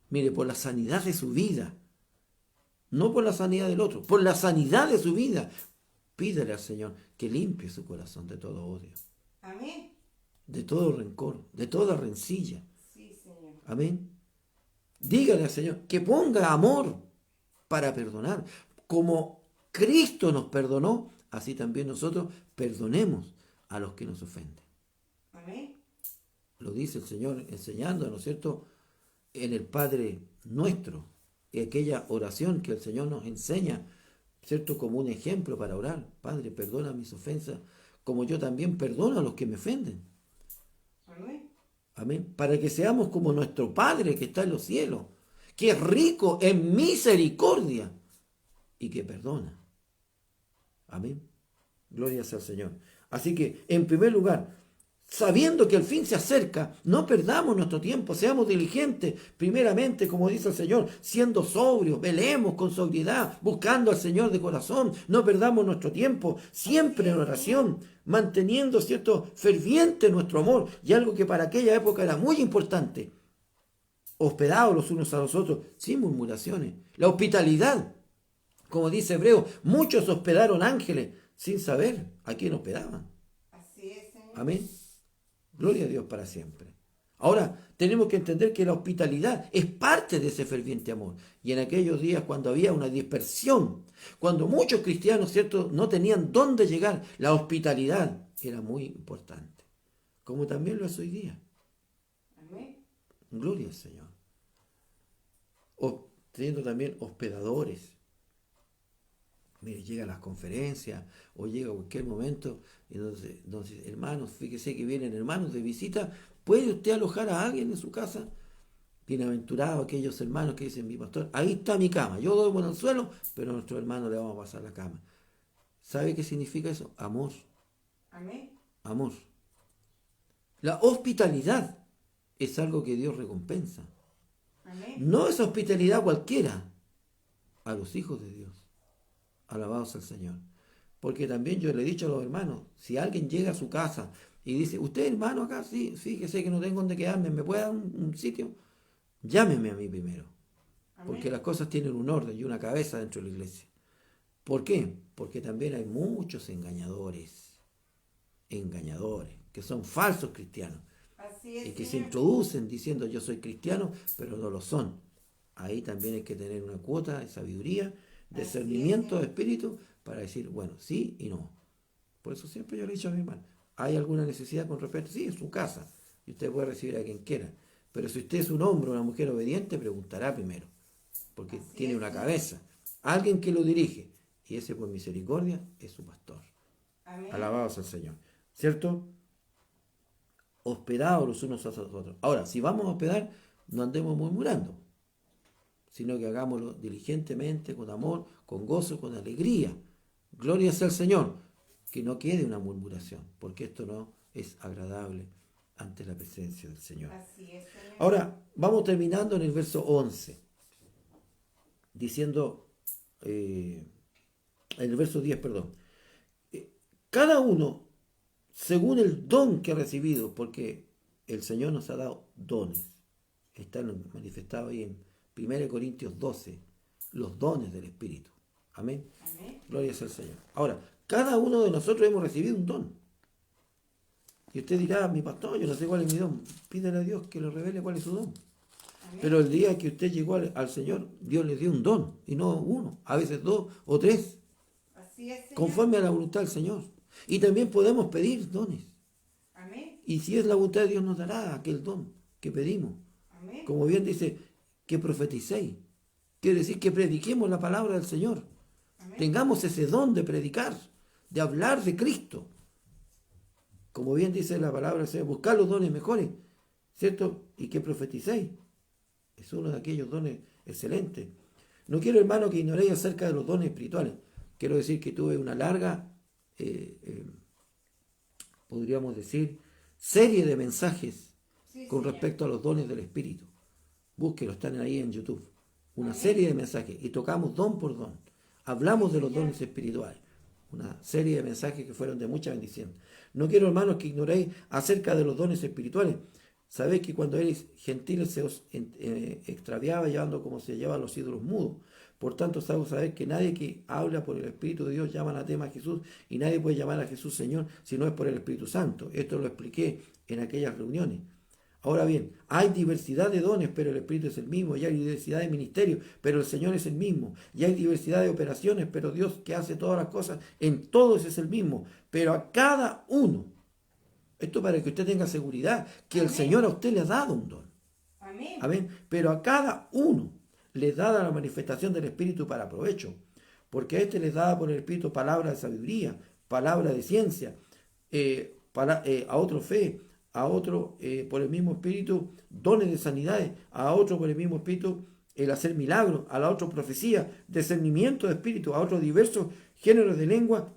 Mire, por la sanidad de su vida, no por la sanidad del otro, por la sanidad de su vida, pídele al Señor que limpie su corazón de todo odio, Amén. de todo rencor, de toda rencilla. Sí, Señor. Amén. Dígale al Señor que ponga amor para perdonar. Como Cristo nos perdonó, así también nosotros perdonemos a los que nos ofenden. Amén. Lo dice el Señor enseñando, ¿no es cierto?, en el Padre Nuestro, y aquella oración que el Señor nos enseña, ¿cierto?, como un ejemplo para orar. Padre, perdona mis ofensas, como yo también perdono a los que me ofenden. Amén. Amén. Para que seamos como nuestro Padre que está en los cielos, que es rico en misericordia y que perdona. Amén. Gloria sea al Señor. Así que, en primer lugar, sabiendo que el fin se acerca, no perdamos nuestro tiempo, seamos diligentes, primeramente, como dice el Señor, siendo sobrios, velemos con sobriedad, buscando al Señor de corazón, no perdamos nuestro tiempo, siempre en oración, manteniendo, ¿cierto?, ferviente nuestro amor, y algo que para aquella época era muy importante, hospedados los unos a los otros, sin murmuraciones, la hospitalidad, como dice Hebreo, muchos hospedaron ángeles sin saber a quién hospedaban. Así es, Señor. Amén. Gloria a Dios para siempre. Ahora, tenemos que entender que la hospitalidad es parte de ese ferviente amor. Y en aquellos días, cuando había una dispersión, cuando muchos cristianos, ¿cierto?, no tenían dónde llegar, la hospitalidad era muy importante. Como también lo es hoy día. Amén. Gloria al Señor. O teniendo también hospedadores. Mire, llega a las conferencias o llega a cualquier momento, entonces, hermanos, fíjese que vienen hermanos de visita, ¿puede usted alojar a alguien en su casa? Bienaventurados aquellos hermanos que dicen, mi pastor, ahí está mi cama, yo duermo en el suelo, pero a nuestro hermano le vamos a pasar la cama. ¿Sabe qué significa eso? Amor. Amén. Amor. La hospitalidad es algo que Dios recompensa. Amén. No es hospitalidad cualquiera, a los hijos de Dios. Alabados al Señor. Porque también yo le he dicho a los hermanos, si alguien llega a su casa y dice, usted hermano acá, sí, fíjese que no tengo dónde quedarme, ¿me puede dar un sitio? Llámeme a mí primero. Amén. Porque las cosas tienen un orden y una cabeza dentro de la iglesia. ¿Por qué? Porque también hay muchos engañadores, que son falsos cristianos Así es, y que se Señor. introducen diciendo yo soy cristiano, pero no lo son. Ahí también hay que tener una cuota de sabiduría, discernimiento de espíritu para decir, bueno, sí y no. Por eso siempre yo le he dicho a mi hermano, ¿hay alguna necesidad con respecto? Sí, en su casa, y usted puede recibir a quien quiera. Pero si usted es un hombre o una mujer obediente, preguntará primero, porque Así tiene es, una Señor. cabeza, alguien que lo dirige, y ese por misericordia es su pastor. Amén. Alabados al Señor. ¿Cierto? Hospedados los unos a los otros. Ahora, si vamos a hospedar, no andemos murmurando, sino que hagámoslo diligentemente, con amor, con gozo, con alegría. Gloria sea al Señor. Que no quede una murmuración, porque esto no es agradable ante la presencia del Señor. Así es, Señor. Ahora, vamos terminando en el verso 11, diciendo, en el verso 10, perdón, cada uno, según el don que ha recibido, porque el Señor nos ha dado dones, están manifestados ahí en 1 Corintios 12, los dones del Espíritu. Amén. Amén. Gloria sea al Señor. Ahora, cada uno de nosotros hemos recibido un don. Y usted dirá, mi pastor, yo no sé cuál es mi don. Pídele a Dios que le revele cuál es su don. Amén. Pero el día que usted llegó al Señor, Dios le dio un don, y no uno, a veces dos o tres, Así es, Señor. conforme a la voluntad del Señor. Y también podemos pedir dones. Amén. Y si es la voluntad de Dios, nos dará aquel don que pedimos. Amén. Como bien dice, que profeticéis. Quiere decir que prediquemos la palabra del Señor. Amén. Tengamos ese don de predicar, de hablar de Cristo. Como bien dice la palabra del Señor, buscar los dones mejores, ¿cierto? Y que profeticéis. Es uno de aquellos dones excelentes. No quiero, hermano, que ignoréis acerca de los dones espirituales. Quiero decir que tuve una larga, podríamos decir, serie de mensajes Sí, con Señor. respecto a los dones del Espíritu. Búsquelo, están ahí en YouTube. Una Amén. serie de mensajes y tocamos don por don. Hablamos Sí, de los Señor. dones espirituales. una serie de mensajes que fueron de mucha bendición. No quiero, hermanos, que ignoréis acerca de los dones espirituales. Sabéis que cuando erais gentiles se os extraviaba llevando como se llevan los ídolos mudos. Por tanto, sabéis que nadie que habla por el Espíritu de Dios llama anatema a Jesús, y nadie puede llamar a Jesús Señor si no es por el Espíritu Santo. Esto lo expliqué en aquellas reuniones. Ahora bien, hay diversidad de dones, pero el Espíritu es el mismo, y hay diversidad de ministerios, pero el Señor es el mismo, y hay diversidad de operaciones, pero Dios que hace todas las cosas, en todos es el mismo, pero a cada uno, esto para que usted tenga seguridad, que el Amén. Señor a usted le ha dado un don. Amén. Amén. Pero a cada uno le da la manifestación del Espíritu para provecho, porque a este les da por el Espíritu palabra de sabiduría, palabra de ciencia, a otro fe, a otro por el mismo Espíritu dones de sanidades, a otro por el mismo Espíritu el hacer milagros, a la otro profecía, discernimiento de espíritu, a otro diversos géneros de lengua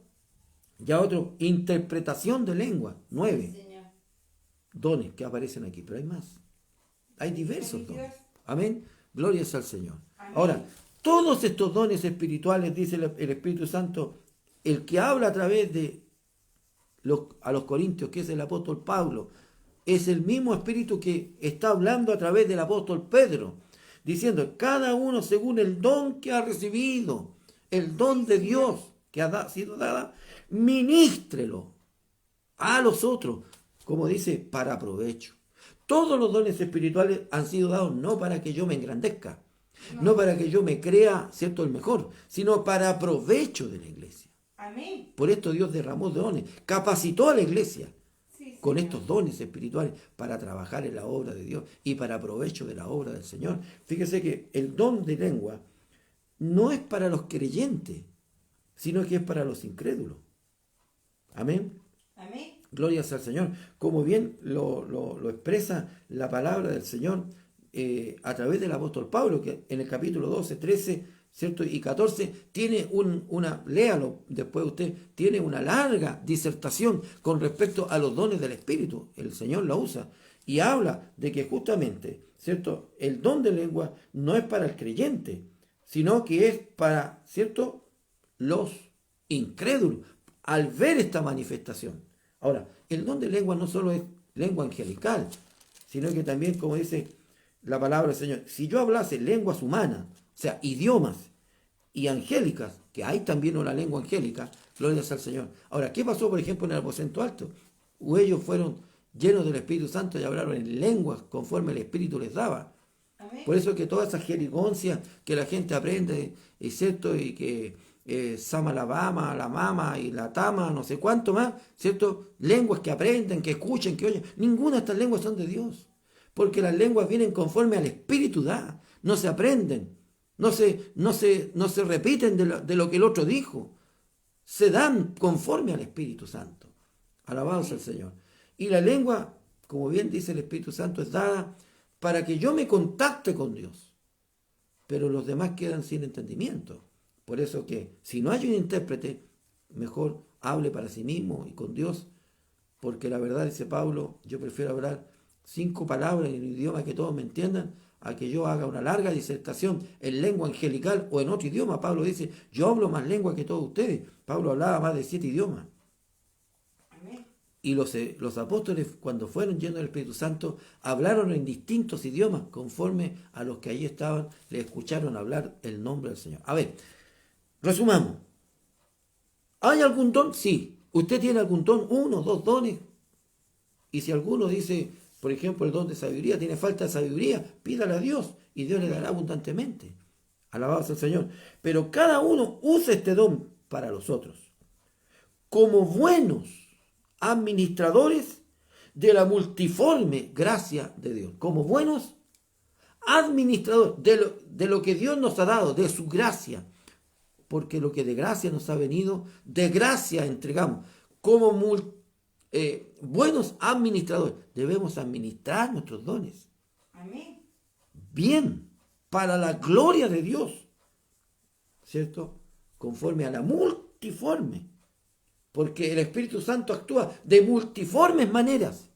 y a otro interpretación de lengua. 9 Señor. dones que aparecen aquí, pero hay más. Hay diversos Gloria a dones. Dios. Amén. Gloria al Señor. Amén. Ahora, todos estos dones espirituales, dice el Espíritu Santo, el que habla a través de a los Corintios, que es el apóstol Pablo, es el mismo Espíritu que está hablando a través del apóstol Pedro, diciendo, cada uno según el don que ha recibido, el don de Dios que ha sido dada, ministrelo a los otros, como dice, para provecho. Todos los dones espirituales han sido dados no para que yo me engrandezca, no para que yo me crea, ¿cierto?, el mejor, sino para provecho de la iglesia. Amén. Por esto Dios derramó dones, capacitó a la iglesia Sí, con Señor. estos dones espirituales para trabajar en la obra de Dios y para provecho de la obra del Señor. Fíjese que el don de lengua no es para los creyentes, sino que es para los incrédulos. Amén. Amén. Gloria al Señor. Como bien lo expresa la palabra del Señor a través del apóstol Pablo, que en el capítulo 12, 13, ¿cierto?, y 14 tiene léalo después usted, tiene una larga disertación con respecto a los dones del Espíritu. El Señor la usa y habla de que justamente, ¿cierto?, el don de lengua no es para el creyente, sino que es para, ¿cierto?, los incrédulos, al ver esta manifestación. Ahora, el don de lengua no solo es lengua angelical, sino que también, como dice la palabra del Señor, si yo hablase lenguas humanas, o sea, idiomas y angélicas, que hay también una lengua angélica, gloria al Señor. Ahora, ¿qué pasó, por ejemplo, en el aposento alto? Ellos fueron llenos del Espíritu Santo y hablaron en lenguas conforme el Espíritu les daba. Amén. Por eso es que toda esa jerigoncia que la gente aprende, es cierto, y que Sama la Bama, la Mama y la Tama, no sé cuánto más, ¿cierto? Lenguas que aprenden, que escuchen, que oyen. Ninguna de estas lenguas son de Dios. Porque las lenguas vienen conforme al Espíritu da. No se aprenden. No se repiten de lo que el otro dijo. Se dan conforme al Espíritu Santo. Alabado sea el Señor. Y la lengua, como bien dice el Espíritu Santo, es dada para que yo me contacte con Dios. Pero los demás quedan sin entendimiento. Por eso que si no hay un intérprete, mejor hable para sí mismo y con Dios, porque la verdad, dice Pablo, yo prefiero hablar 5 palabras en un idioma que todos me entiendan, a que yo haga una larga disertación en lengua angelical o en otro idioma. Pablo dice, yo hablo más lengua que todos ustedes. Pablo hablaba más de 7 idiomas. Amén. Y los apóstoles, cuando fueron llenos del Espíritu Santo, hablaron en distintos idiomas, conforme a los que allí estaban, le escucharon hablar el nombre del Señor. A ver, resumamos. ¿Hay algún don? Sí. ¿Usted tiene algún don? 1, 2 dones. Y si alguno dice, por ejemplo, el don de sabiduría, tiene falta de sabiduría, pídale a Dios y Dios le dará abundantemente. Alabado sea el Señor. Pero cada uno usa este don para los otros. Como buenos administradores de la multiforme gracia de Dios. Como buenos administradores de lo que Dios nos ha dado, de su gracia. Porque lo que de gracia nos ha venido, de gracia entregamos. Como buenos administradores, debemos administrar nuestros dones. Amén. Bien, para la gloria de Dios. ¿Cierto? Conforme a la multiforme. Porque el Espíritu Santo actúa de multiformes maneras.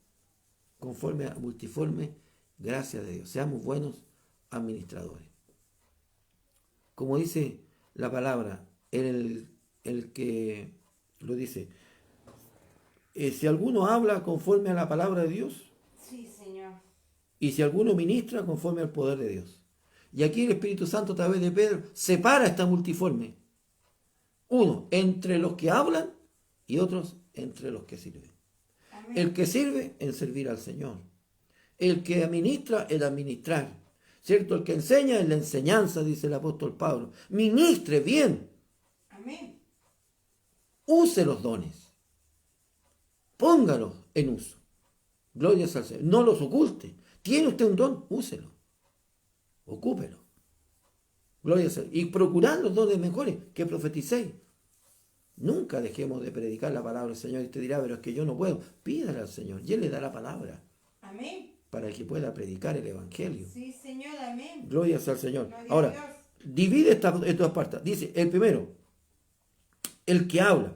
Conforme a la multiforme gracia de Dios. Seamos buenos administradores. Como dice la palabra, el que Lo dice. Si alguno habla conforme a la palabra de Dios, Sí, Señor. y si alguno ministra conforme al poder de Dios. Y aquí el Espíritu Santo a través de Pedro separa esta multiforme. Uno entre los que hablan y otros entre los que sirven. Amén. El que sirve en servir al Señor. El que administra en administrar. ¿Cierto? El que enseña en la enseñanza, dice el apóstol Pablo. Ministre bien. Amén. Use los dones. Póngalos en uso. Gloria al Señor. No los oculte. ¿Tiene usted un don? Úselo. Ocúpelo. Gloria al Señor. Y procurad los dones mejores que profeticéis. Nunca dejemos de predicar la palabra del Señor. Y te dirá, pero es que yo no puedo. Pídale al Señor. Y Él le da la palabra Amén. para que pueda predicar el Evangelio. Sí, Señor. Amén. Gloria al Señor. Gloria a Ahora, Dios. divide estas dos partes. Dice, el primero, el que habla.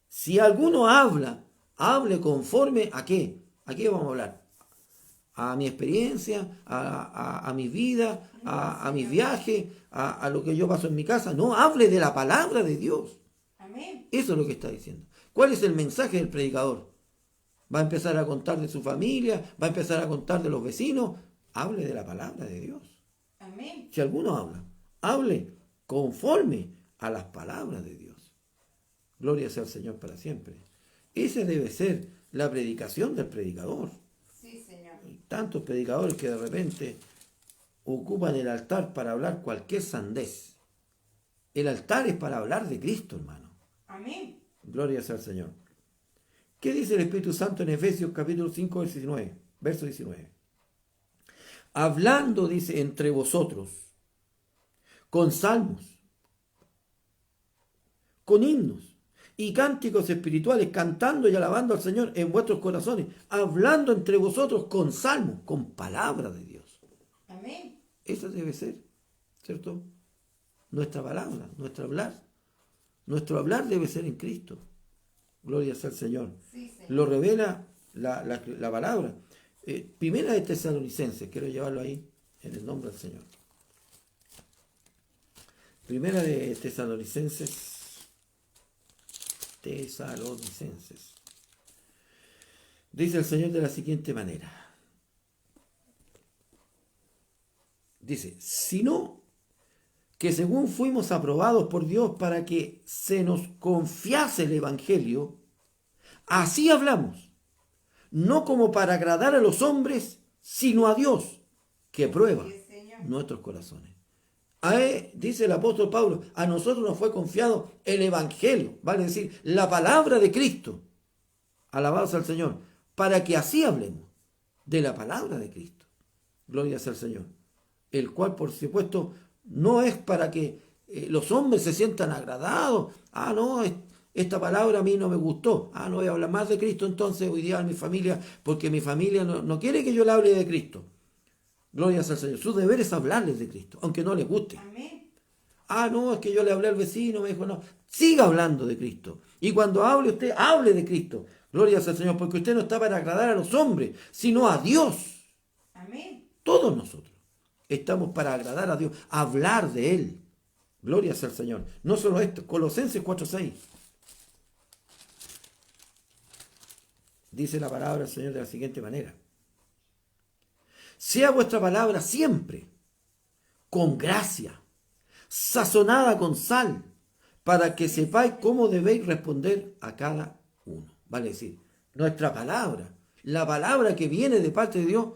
Si alguno habla, hable conforme a qué. ¿A qué vamos a hablar? A mi experiencia, a mi vida, a mis viajes, a lo que yo paso en mi casa. No, hable de la palabra de Dios. Amén. Eso es lo que está diciendo. ¿Cuál es el mensaje del predicador? ¿Va a empezar a contar de su familia? ¿Va a empezar a contar de los vecinos? Hable de la palabra de Dios. Amén. Si alguno habla, hable conforme a las palabras de Dios. Gloria sea al Señor para siempre. Esa debe ser la predicación del predicador. Sí, Señor. Hay tantos predicadores que de repente ocupan el altar para hablar cualquier sandez. El altar es para hablar de Cristo, hermano. Amén. Gloria sea al Señor. ¿Qué dice el Espíritu Santo en Efesios capítulo 5, verso 19? Hablando, dice, entre vosotros, con salmos, con himnos y cánticos espirituales, cantando y alabando al Señor en vuestros corazones, hablando entre vosotros con salmos, con palabra de Dios. Amén. Esa debe ser, ¿cierto? Nuestra palabra, nuestro hablar. Nuestro hablar debe ser en Cristo. Gloria sea al Señor. Sí, Señor. Lo revela la palabra. Primera de Tesalonicenses, quiero llevarlo ahí, en el nombre del Señor. Primera de Tesalonicenses. Dice el Señor de la siguiente manera. Dice, sino que según fuimos aprobados por Dios para que se nos confiase el Evangelio, así hablamos, no como para agradar a los hombres, sino a Dios, que prueba Sí, Señor. nuestros corazones. Dice el apóstol Pablo, a nosotros nos fue confiado el Evangelio, vale decir, la palabra de Cristo. Alabados al Señor, para que así hablemos de la palabra de Cristo. Gloria sea al Señor. El cual, por supuesto, no es para que los hombres se sientan agradados. No, esta palabra a mí no me gustó. No voy a hablar más de Cristo entonces hoy día a mi familia, porque mi familia no quiere que yo le hable de Cristo. Gloria sea al Señor. Su deber es hablarles de Cristo, aunque no les guste. Amén. No, es que yo le hablé al vecino, me dijo, no. Siga hablando de Cristo. Y cuando hable usted, hable de Cristo. Gloria sea al Señor, porque usted no está para agradar a los hombres, sino a Dios. Amén. Todos nosotros estamos para agradar a Dios, hablar de Él. Gloria sea al Señor. No solo esto, Colosenses 4:6. Dice la palabra del Señor de la siguiente manera. Sea vuestra palabra siempre con gracia, sazonada con sal, para que sepáis cómo debéis responder a cada uno. Vale decir, nuestra palabra, la palabra que viene de parte de Dios,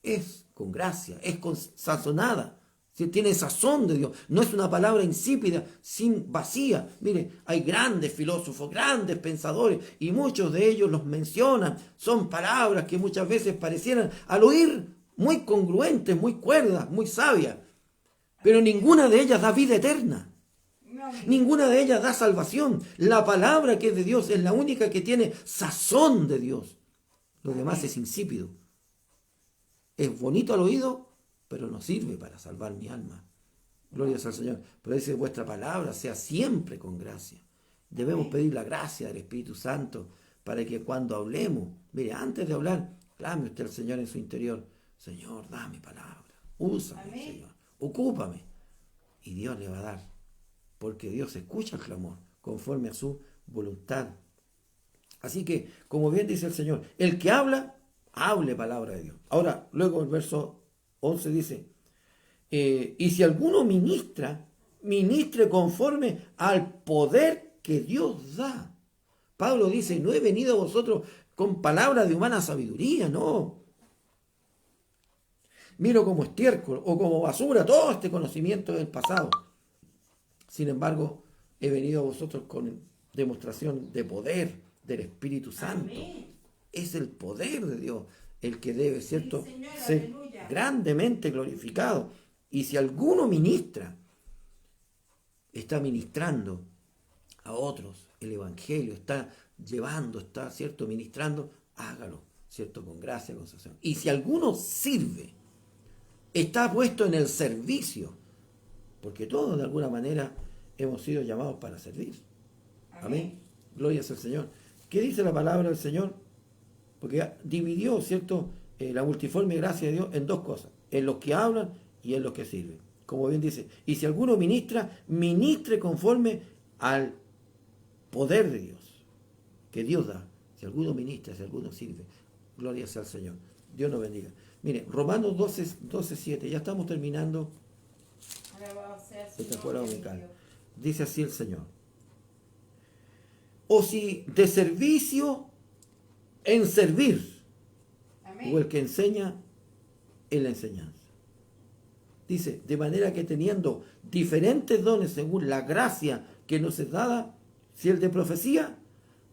es con gracia, es sazonada, tiene sazón de Dios. No es una palabra insípida, sin vacía. Mire, hay grandes filósofos, grandes pensadores, y muchos de ellos los mencionan. Son palabras que muchas veces parecieran al oír muy congruentes, muy cuerdas, muy sabias, pero ninguna de ellas da vida eterna. No, Ninguna de ellas da salvación. La palabra que es de Dios es la única que tiene sazón de Dios. Lo demás es insípido. Es bonito al oído, pero no sirve para salvar mi alma. Gloria sea al Señor. Pero dice, vuestra palabra sea siempre con gracia. Debemos pedir la gracia del Espíritu Santo para que cuando hablemos, mire, antes de hablar, clame usted al Señor en su interior. Señor, dame palabra. Úsame, Amén. Señor. Ocúpame. Y Dios le va a dar. Porque Dios escucha el clamor conforme a su voluntad. Así que, como bien dice el Señor, el que habla, hable palabra de Dios. Ahora, luego el verso 11 dice, y si alguno ministra, ministre conforme al poder que Dios da. Pablo dice, no he venido a vosotros con palabras de humana sabiduría, no. Miro como estiércol o como basura todo este conocimiento del pasado. Sin embargo, he venido a vosotros con demostración de poder del Espíritu Santo. Amén. Es el poder de Dios el que debe, ¿cierto?, Sí, Señor, ser aleluya. grandemente glorificado. Y si alguno ministra, está ministrando a otros el Evangelio, está llevando, está, ¿cierto?, ministrando, hágalo, ¿cierto?, con gracia, con sazón. Y si alguno sirve, está puesto en el servicio, porque todos de alguna manera hemos sido llamados para servir. Amén. Gloria al Señor. ¿Qué dice la palabra del Señor? Porque dividió, ¿cierto?, la multiforme gracia de Dios en dos cosas, en los que hablan y en los que sirven. Como bien dice, y si alguno ministra, ministre conforme al poder de Dios, que Dios da. Si alguno ministra, si alguno sirve, gloria sea al Señor. Dios nos bendiga. Mire, Romanos 12, 7, ya estamos terminando Alabado sea el esta Señor, escuela bendito. dominical. Dice así el Señor. O si de servicio en servir, Amén. o el que enseña en la enseñanza. Dice, de manera que teniendo diferentes dones según la gracia que nos es dada, si el de profecía,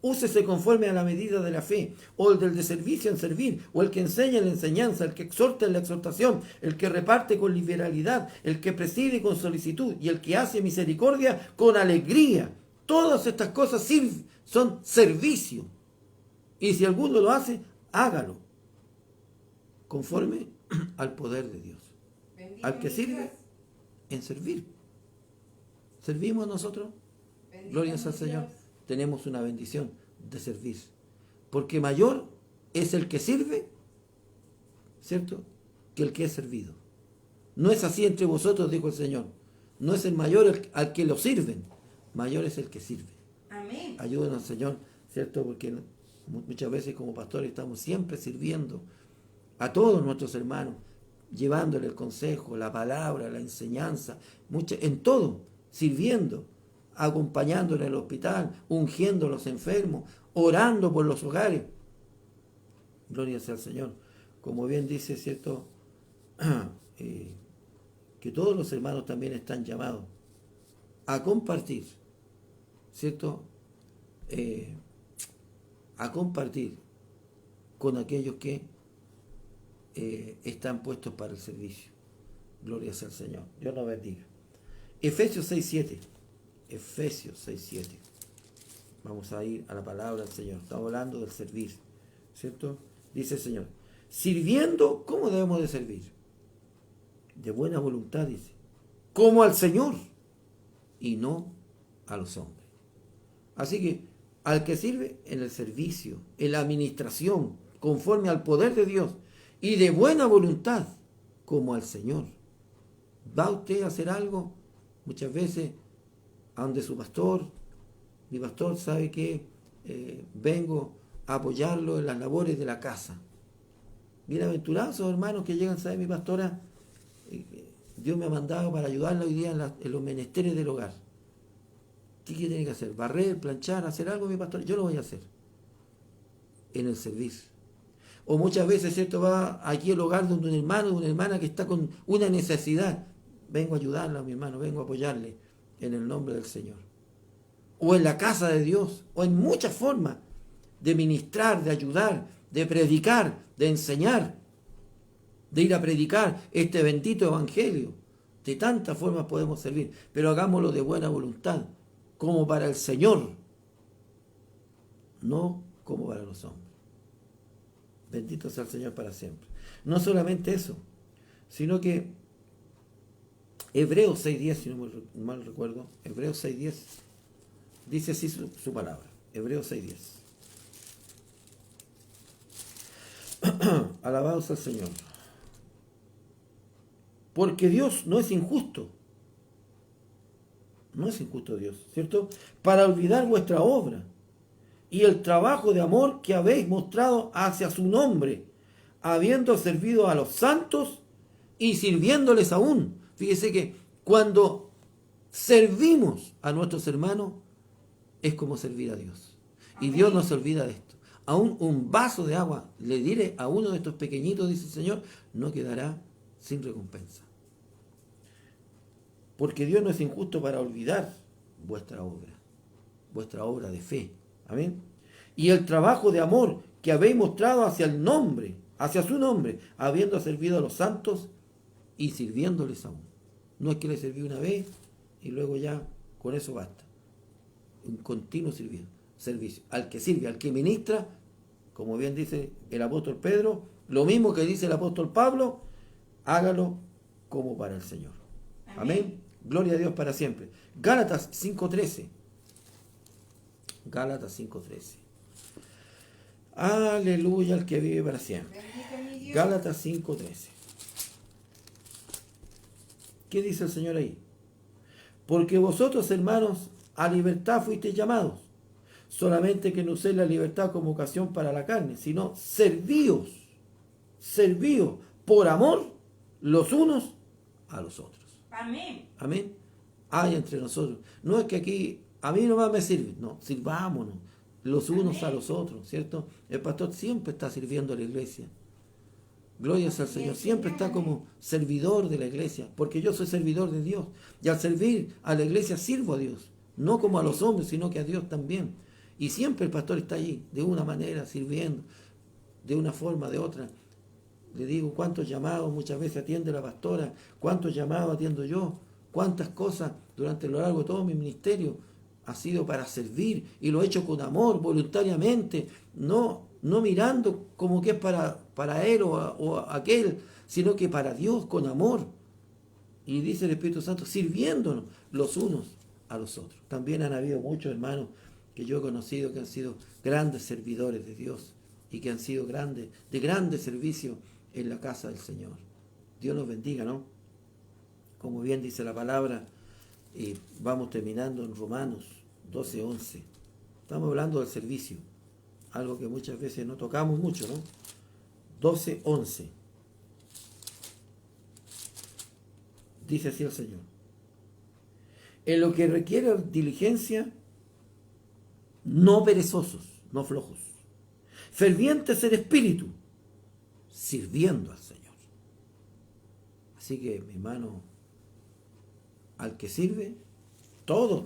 úsese conforme a la medida de la fe, o el del de servicio en servir, o el que enseña en la enseñanza, el que exhorta en la exhortación, el que reparte con liberalidad, el que preside con solicitud, y el que hace misericordia con alegría. Todas estas cosas son servicio. Y si alguno lo hace, hágalo, conforme al poder de Dios. Bendito Al que mi sirve, Dios. en servir. ¿Servimos nosotros? Bendito Gloria mi al Señor. Dios. Tenemos una bendición de servir. Porque mayor es el que sirve, ¿cierto?, que el que es servido. No es así entre vosotros, dijo el Señor. No es el mayor al que lo sirven. Mayor es el que sirve. Amén. Ayúdenos, Señor, ¿cierto? Porque muchas veces como pastores estamos siempre sirviendo a todos nuestros hermanos, llevándole el consejo, la palabra, la enseñanza, en todo, sirviendo, acompañándole al hospital, ungiendo a los enfermos, orando por los hogares. Gloria sea al Señor. Como bien dice, ¿cierto? Que todos los hermanos también están llamados a compartir, ¿cierto? A compartir con aquellos que están puestos para el servicio. Gloria sea al Señor. Dios nos bendiga. Efesios 6:7. Efesios 6:7. Vamos a ir a la palabra del Señor. Estamos hablando del servir, ¿cierto? Dice el Señor, sirviendo, ¿cómo debemos de servir? De buena voluntad, dice, como al Señor y no a los hombres. Así que al que sirve en el servicio, en la administración, conforme al poder de Dios y de buena voluntad, como al Señor. ¿Va usted a hacer algo? Muchas veces, a donde su pastor, mi pastor sabe que vengo a apoyarlo en las labores de la casa. Bienaventurados esos hermanos que llegan, sabe mi pastora, Dios me ha mandado para ayudarla hoy día en los menesteres del hogar. ¿Qué tiene que hacer? ¿Barrer, planchar, hacer algo, mi pastor? Yo lo voy a hacer. En el servicio. O muchas veces, ¿cierto?, va aquí al hogar de un hermano, de una hermana que está con una necesidad. Vengo a ayudarla, mi hermano, vengo a apoyarle en el nombre del Señor. O en la casa de Dios, o en muchas formas de ministrar, de ayudar, de predicar, de enseñar, de ir a predicar este bendito evangelio. De tantas formas podemos servir, pero hagámoslo de buena voluntad, como para el Señor, no como para los hombres. Bendito sea el Señor para siempre. No solamente eso, sino que Hebreos 6:10, si no mal recuerdo, Hebreos 6:10, dice así su palabra. Hebreos 6:10. Alabados al Señor. Porque Dios no es injusto no es injusto Dios, ¿cierto? Para olvidar vuestra obra y el trabajo de amor que habéis mostrado hacia su nombre, habiendo servido a los santos y sirviéndoles aún. Fíjese que cuando servimos a nuestros hermanos es como servir a Dios. Y Amén. Dios no se olvida de esto. Aún un vaso de agua le diré a uno de estos pequeñitos, dice el Señor, no quedará sin recompensa. Porque Dios no es injusto para olvidar vuestra obra de fe. Amén. Y el trabajo de amor que habéis mostrado hacia el nombre, hacia su nombre, habiendo servido a los santos y sirviéndoles aún. No es que le serví una vez y luego ya con eso basta. Un continuo servicio. Al que sirve, al que ministra, como bien dice el apóstol Pedro, lo mismo que dice el apóstol Pablo, hágalo como para el Señor. Amén. Gloria a Dios para siempre. Gálatas 5:13. Gálatas 5:13. Aleluya al que vive para siempre. Bendito mi Dios. Gálatas 5:13. ¿Qué dice el Señor ahí? Porque vosotros, hermanos, a libertad fuisteis llamados, solamente que no uséis la libertad como ocasión para la carne, sino servíos por amor los unos a los otros. Amén. Amén. Hay entre nosotros. No es que aquí a mí nomás me sirve, no, sirvámonos los unos Amén. a los otros, ¿cierto? El pastor siempre está sirviendo a la iglesia. Glorias al Señor. Siempre está como servidor de la iglesia, porque yo soy servidor de Dios. Y al servir a la iglesia sirvo a Dios, no como a los hombres, sino que a Dios también. Y siempre el pastor está allí, de una manera, sirviendo, de una forma, de otra. Le digo cuántos llamados muchas veces atiende la pastora, cuántos llamados atiendo yo, cuántas cosas durante lo largo de todo mi ministerio ha sido para servir, y lo he hecho con amor, voluntariamente, no mirando como que es para él o aquel, sino que para Dios, con amor. Y dice el Espíritu Santo, sirviéndonos los unos a los otros. También han habido muchos hermanos que yo he conocido que han sido grandes servidores de Dios y que han sido de grande servicio en la casa del Señor. Dios nos bendiga, ¿no? Como bien dice la palabra, y vamos terminando en Romanos 12:11. Estamos hablando del servicio, algo que muchas veces no tocamos mucho, ¿no? 12:11. Dice así el Señor: en lo que requiere diligencia, no perezosos, no flojos, fervientes en espíritu, sirviendo al Señor. Así que, mi hermano, al que sirve, todos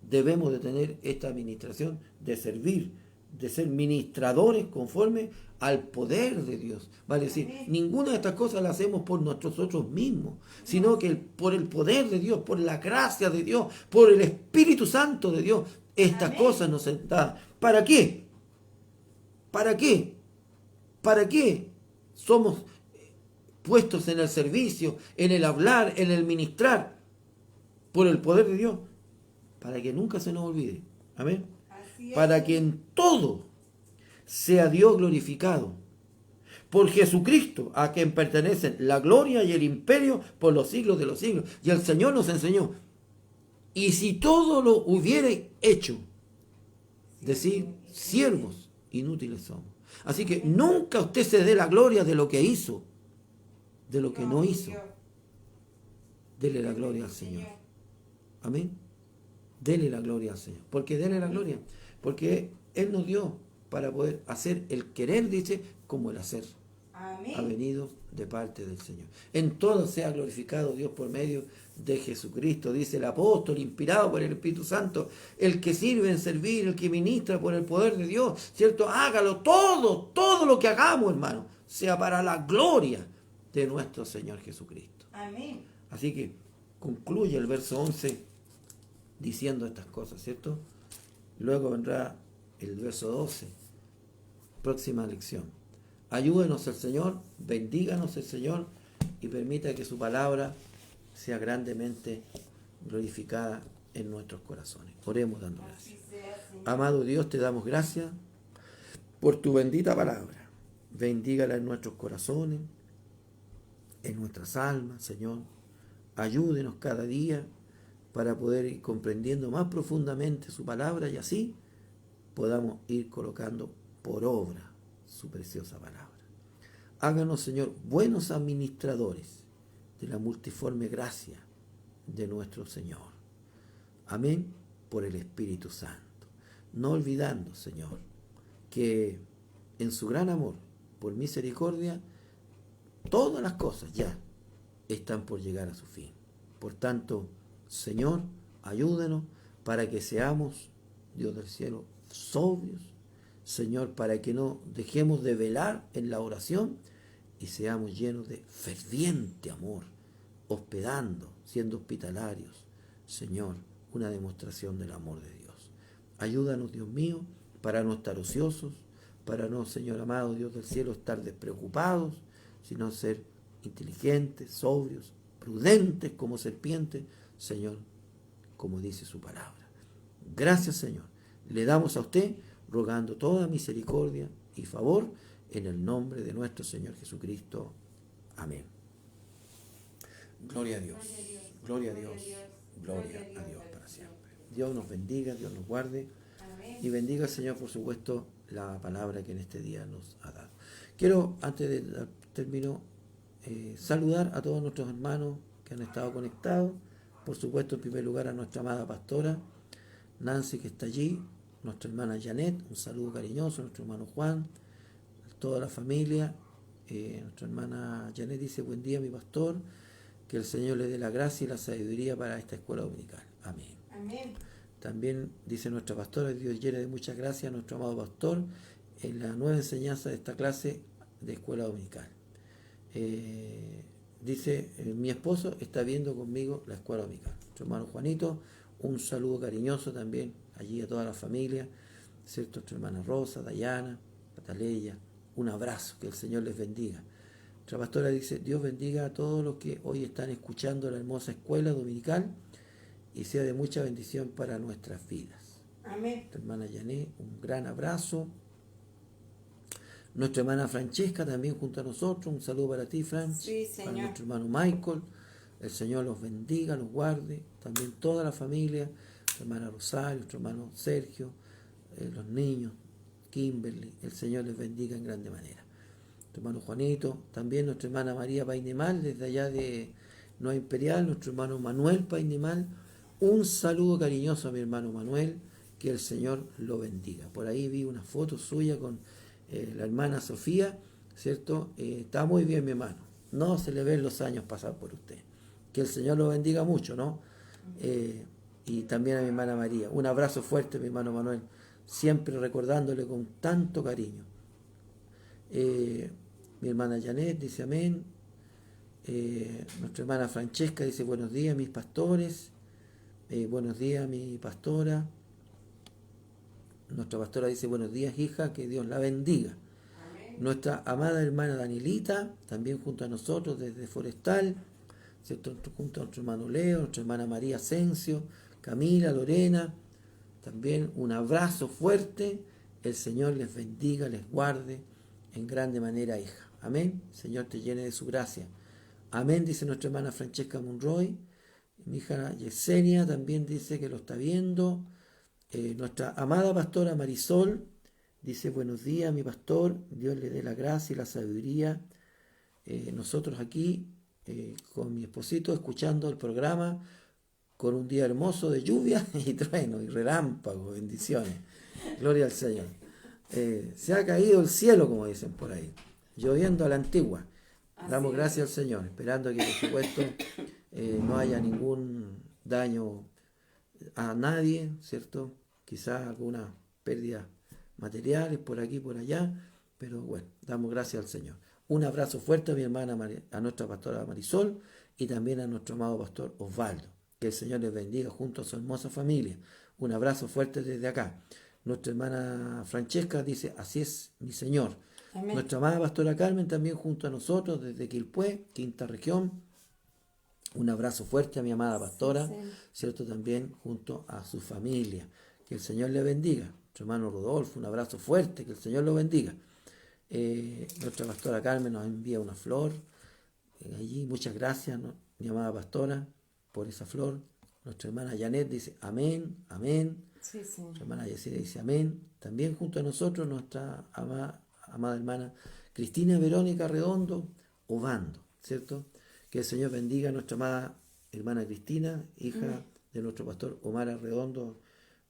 debemos de tener esta administración de servir, de ser ministradores conforme al poder de Dios. Vale decir, ninguna de estas cosas las hacemos por nosotros mismos, sino que por el poder de Dios, por la gracia de Dios, por el Espíritu Santo de Dios, estas cosas nos son dadas. ¿Para qué? ¿Para qué? ¿Para qué somos puestos en el servicio, en el hablar, en el ministrar? Por el poder de Dios, para que nunca se nos olvide. Amén. Para que en todo sea Dios glorificado por Jesucristo, a quien pertenecen la gloria y el imperio por los siglos de los siglos. Y el Señor nos enseñó: y si todo lo hubiere hecho, decir, siervos inútiles somos. Así que nunca usted se dé la gloria de lo que hizo, de lo que no hizo. Dele la gloria al Señor. Amén. Dele la gloria al Señor. ¿Por qué dele la gloria? Porque Él nos dio para poder hacer el querer, dice, como el hacer. Amén. Ha venido de parte del Señor. En todo sea glorificado Dios por medio de Jesucristo, dice el apóstol, inspirado por el Espíritu Santo. El que sirve en servir, el que ministra por el poder de Dios, ¿cierto? Hágalo todo lo que hagamos, hermano, sea para la gloria de nuestro Señor Jesucristo. Amén. Así que concluye el verso 11 diciendo estas cosas, ¿cierto? Luego vendrá el verso 12, próxima lección. Ayúdenos el Señor, bendíganos el Señor y permita que su palabra sea grandemente glorificada en nuestros corazones. Oremos dando gracias. Amado Dios, te damos gracias por tu bendita palabra. Bendígala en nuestros corazones, en nuestras almas, Señor. Ayúdenos cada día para poder ir comprendiendo más profundamente su palabra y así podamos ir colocando por obra su preciosa palabra. Háganos, Señor, buenos administradores de la multiforme gracia de nuestro Señor. Amén, por el Espíritu Santo. No olvidando, Señor, que en su gran amor, por misericordia, todas las cosas ya están por llegar a su fin. Por tanto, Señor, ayúdenos para que seamos, Dios del cielo, sobrios, Señor, para que no dejemos de velar en la oración y seamos llenos de ferviente amor, hospedando, siendo hospitalarios, Señor, una demostración del amor de Dios. Ayúdanos, Dios mío, para no estar ociosos, para no, Señor amado, Dios del cielo, estar despreocupados, sino ser inteligentes, sobrios, prudentes como serpientes, Señor, como dice su palabra. Gracias, Señor. Le damos a usted, rogando toda misericordia y favor, en el nombre de nuestro Señor Jesucristo. Amén. Gloria a Dios. Gloria a Dios. Gloria a Dios para siempre. Dios nos bendiga, Dios nos guarde. Amén. Y bendiga al Señor, por supuesto, la palabra que en este día nos ha dado. Quiero, antes de terminar, saludar a todos nuestros hermanos que han estado conectados. Por supuesto, en primer lugar, a nuestra amada pastora Nancy, que está allí, nuestra hermana Janet, un saludo cariñoso, nuestro hermano Juan, toda la familia. Nuestra hermana Janet dice: buen día, mi pastor, que el Señor le dé la gracia y la sabiduría para esta escuela dominical. Amén. Amén. También dice nuestra pastora: Dios llene de muchas gracias a nuestro amado pastor en la nueva enseñanza de esta clase de escuela dominical. Dice: mi esposo está viendo conmigo la escuela dominical. Nuestro hermano Juanito, un saludo cariñoso también allí a toda la familia, ¿cierto? Nuestra hermana Rosa, Dayana, Pataleya, un abrazo, que el Señor les bendiga. Nuestra pastora dice: Dios bendiga a todos los que hoy están escuchando la hermosa escuela dominical y sea de mucha bendición para nuestras vidas. Amén. Nuestra hermana Yané, un gran abrazo. Nuestra hermana Francesca también junto a nosotros, un saludo para ti, Fran. Sí, Para Señor. nuestro hermano Michael, el Señor los bendiga, los guarde, también toda la familia, nuestra hermana Rosario, nuestro hermano Sergio, los niños, Kimberly, el Señor les bendiga en grande manera. Nuestro hermano Juanito, también nuestra hermana María Painemal, desde allá de Nueva Imperial, nuestro hermano Manuel Painemal, un saludo cariñoso a mi hermano Manuel, que el Señor lo bendiga. Por ahí vi una foto suya con la hermana Sofía, ¿cierto? Está muy bien, mi hermano. No se le ven los años pasar por usted. Que el Señor lo bendiga mucho, ¿no? Y también a mi hermana María. Un abrazo fuerte, mi hermano Manuel, siempre recordándole con tanto cariño. Mi hermana Janet dice amén. Nuestra hermana Francesca dice: buenos días, mis pastores. Buenos días, mi pastora. Nuestra pastora dice: buenos días, hija, que Dios la bendiga. Amén. Nuestra amada hermana Danielita, también junto a nosotros desde Forestal, ¿cierto? Junto a nuestro hermano Leo, nuestra hermana María Asensio, Camila, Lorena, también un abrazo fuerte. El Señor les bendiga, les guarde en grande manera, hija. Amén. El Señor te llene de su gracia. Amén, dice nuestra hermana Francesca Monroy. Mi hija Yesenia también dice que lo está viendo. Nuestra amada pastora Marisol dice: buenos días, mi pastor, Dios le dé la gracia y la sabiduría. Nosotros aquí con mi esposito escuchando el programa con un día hermoso de lluvia y trueno y relámpagos, bendiciones. Gloria al Señor. Se ha caído el cielo, como dicen por ahí, lloviendo a la antigua. Damos gracias al Señor, esperando que, por supuesto, no haya ningún daño a nadie, ¿cierto? Quizás algunas pérdidas materiales por aquí y por allá, pero bueno, damos gracias al Señor. Un abrazo fuerte a mi hermana, a nuestra pastora Marisol y también a nuestro amado pastor Osvaldo. Que el Señor les bendiga junto a su hermosa familia. Un abrazo fuerte desde acá. Nuestra hermana Francesca dice: así es, mi Señor. Amén. Nuestra amada pastora Carmen también junto a nosotros desde Quilpué, quinta región. Un abrazo fuerte a mi amada pastora, Sí. ¿cierto? También junto a su familia. Que el Señor le bendiga. Nuestro hermano Rodolfo, un abrazo fuerte, que el Señor lo bendiga. Nuestra pastora Carmen nos envía una flor allí. Muchas gracias, ¿no? Mi amada pastora, por esa flor. Nuestra hermana Janet dice amén, amén. Sí, sí. Nuestra hermana Yesenia dice amén. También junto a nosotros nuestra amada hermana Cristina Verónica Redondo Obando, ¿cierto? Que el Señor bendiga a nuestra amada hermana Cristina, hija de nuestro pastor Omar Arredondo,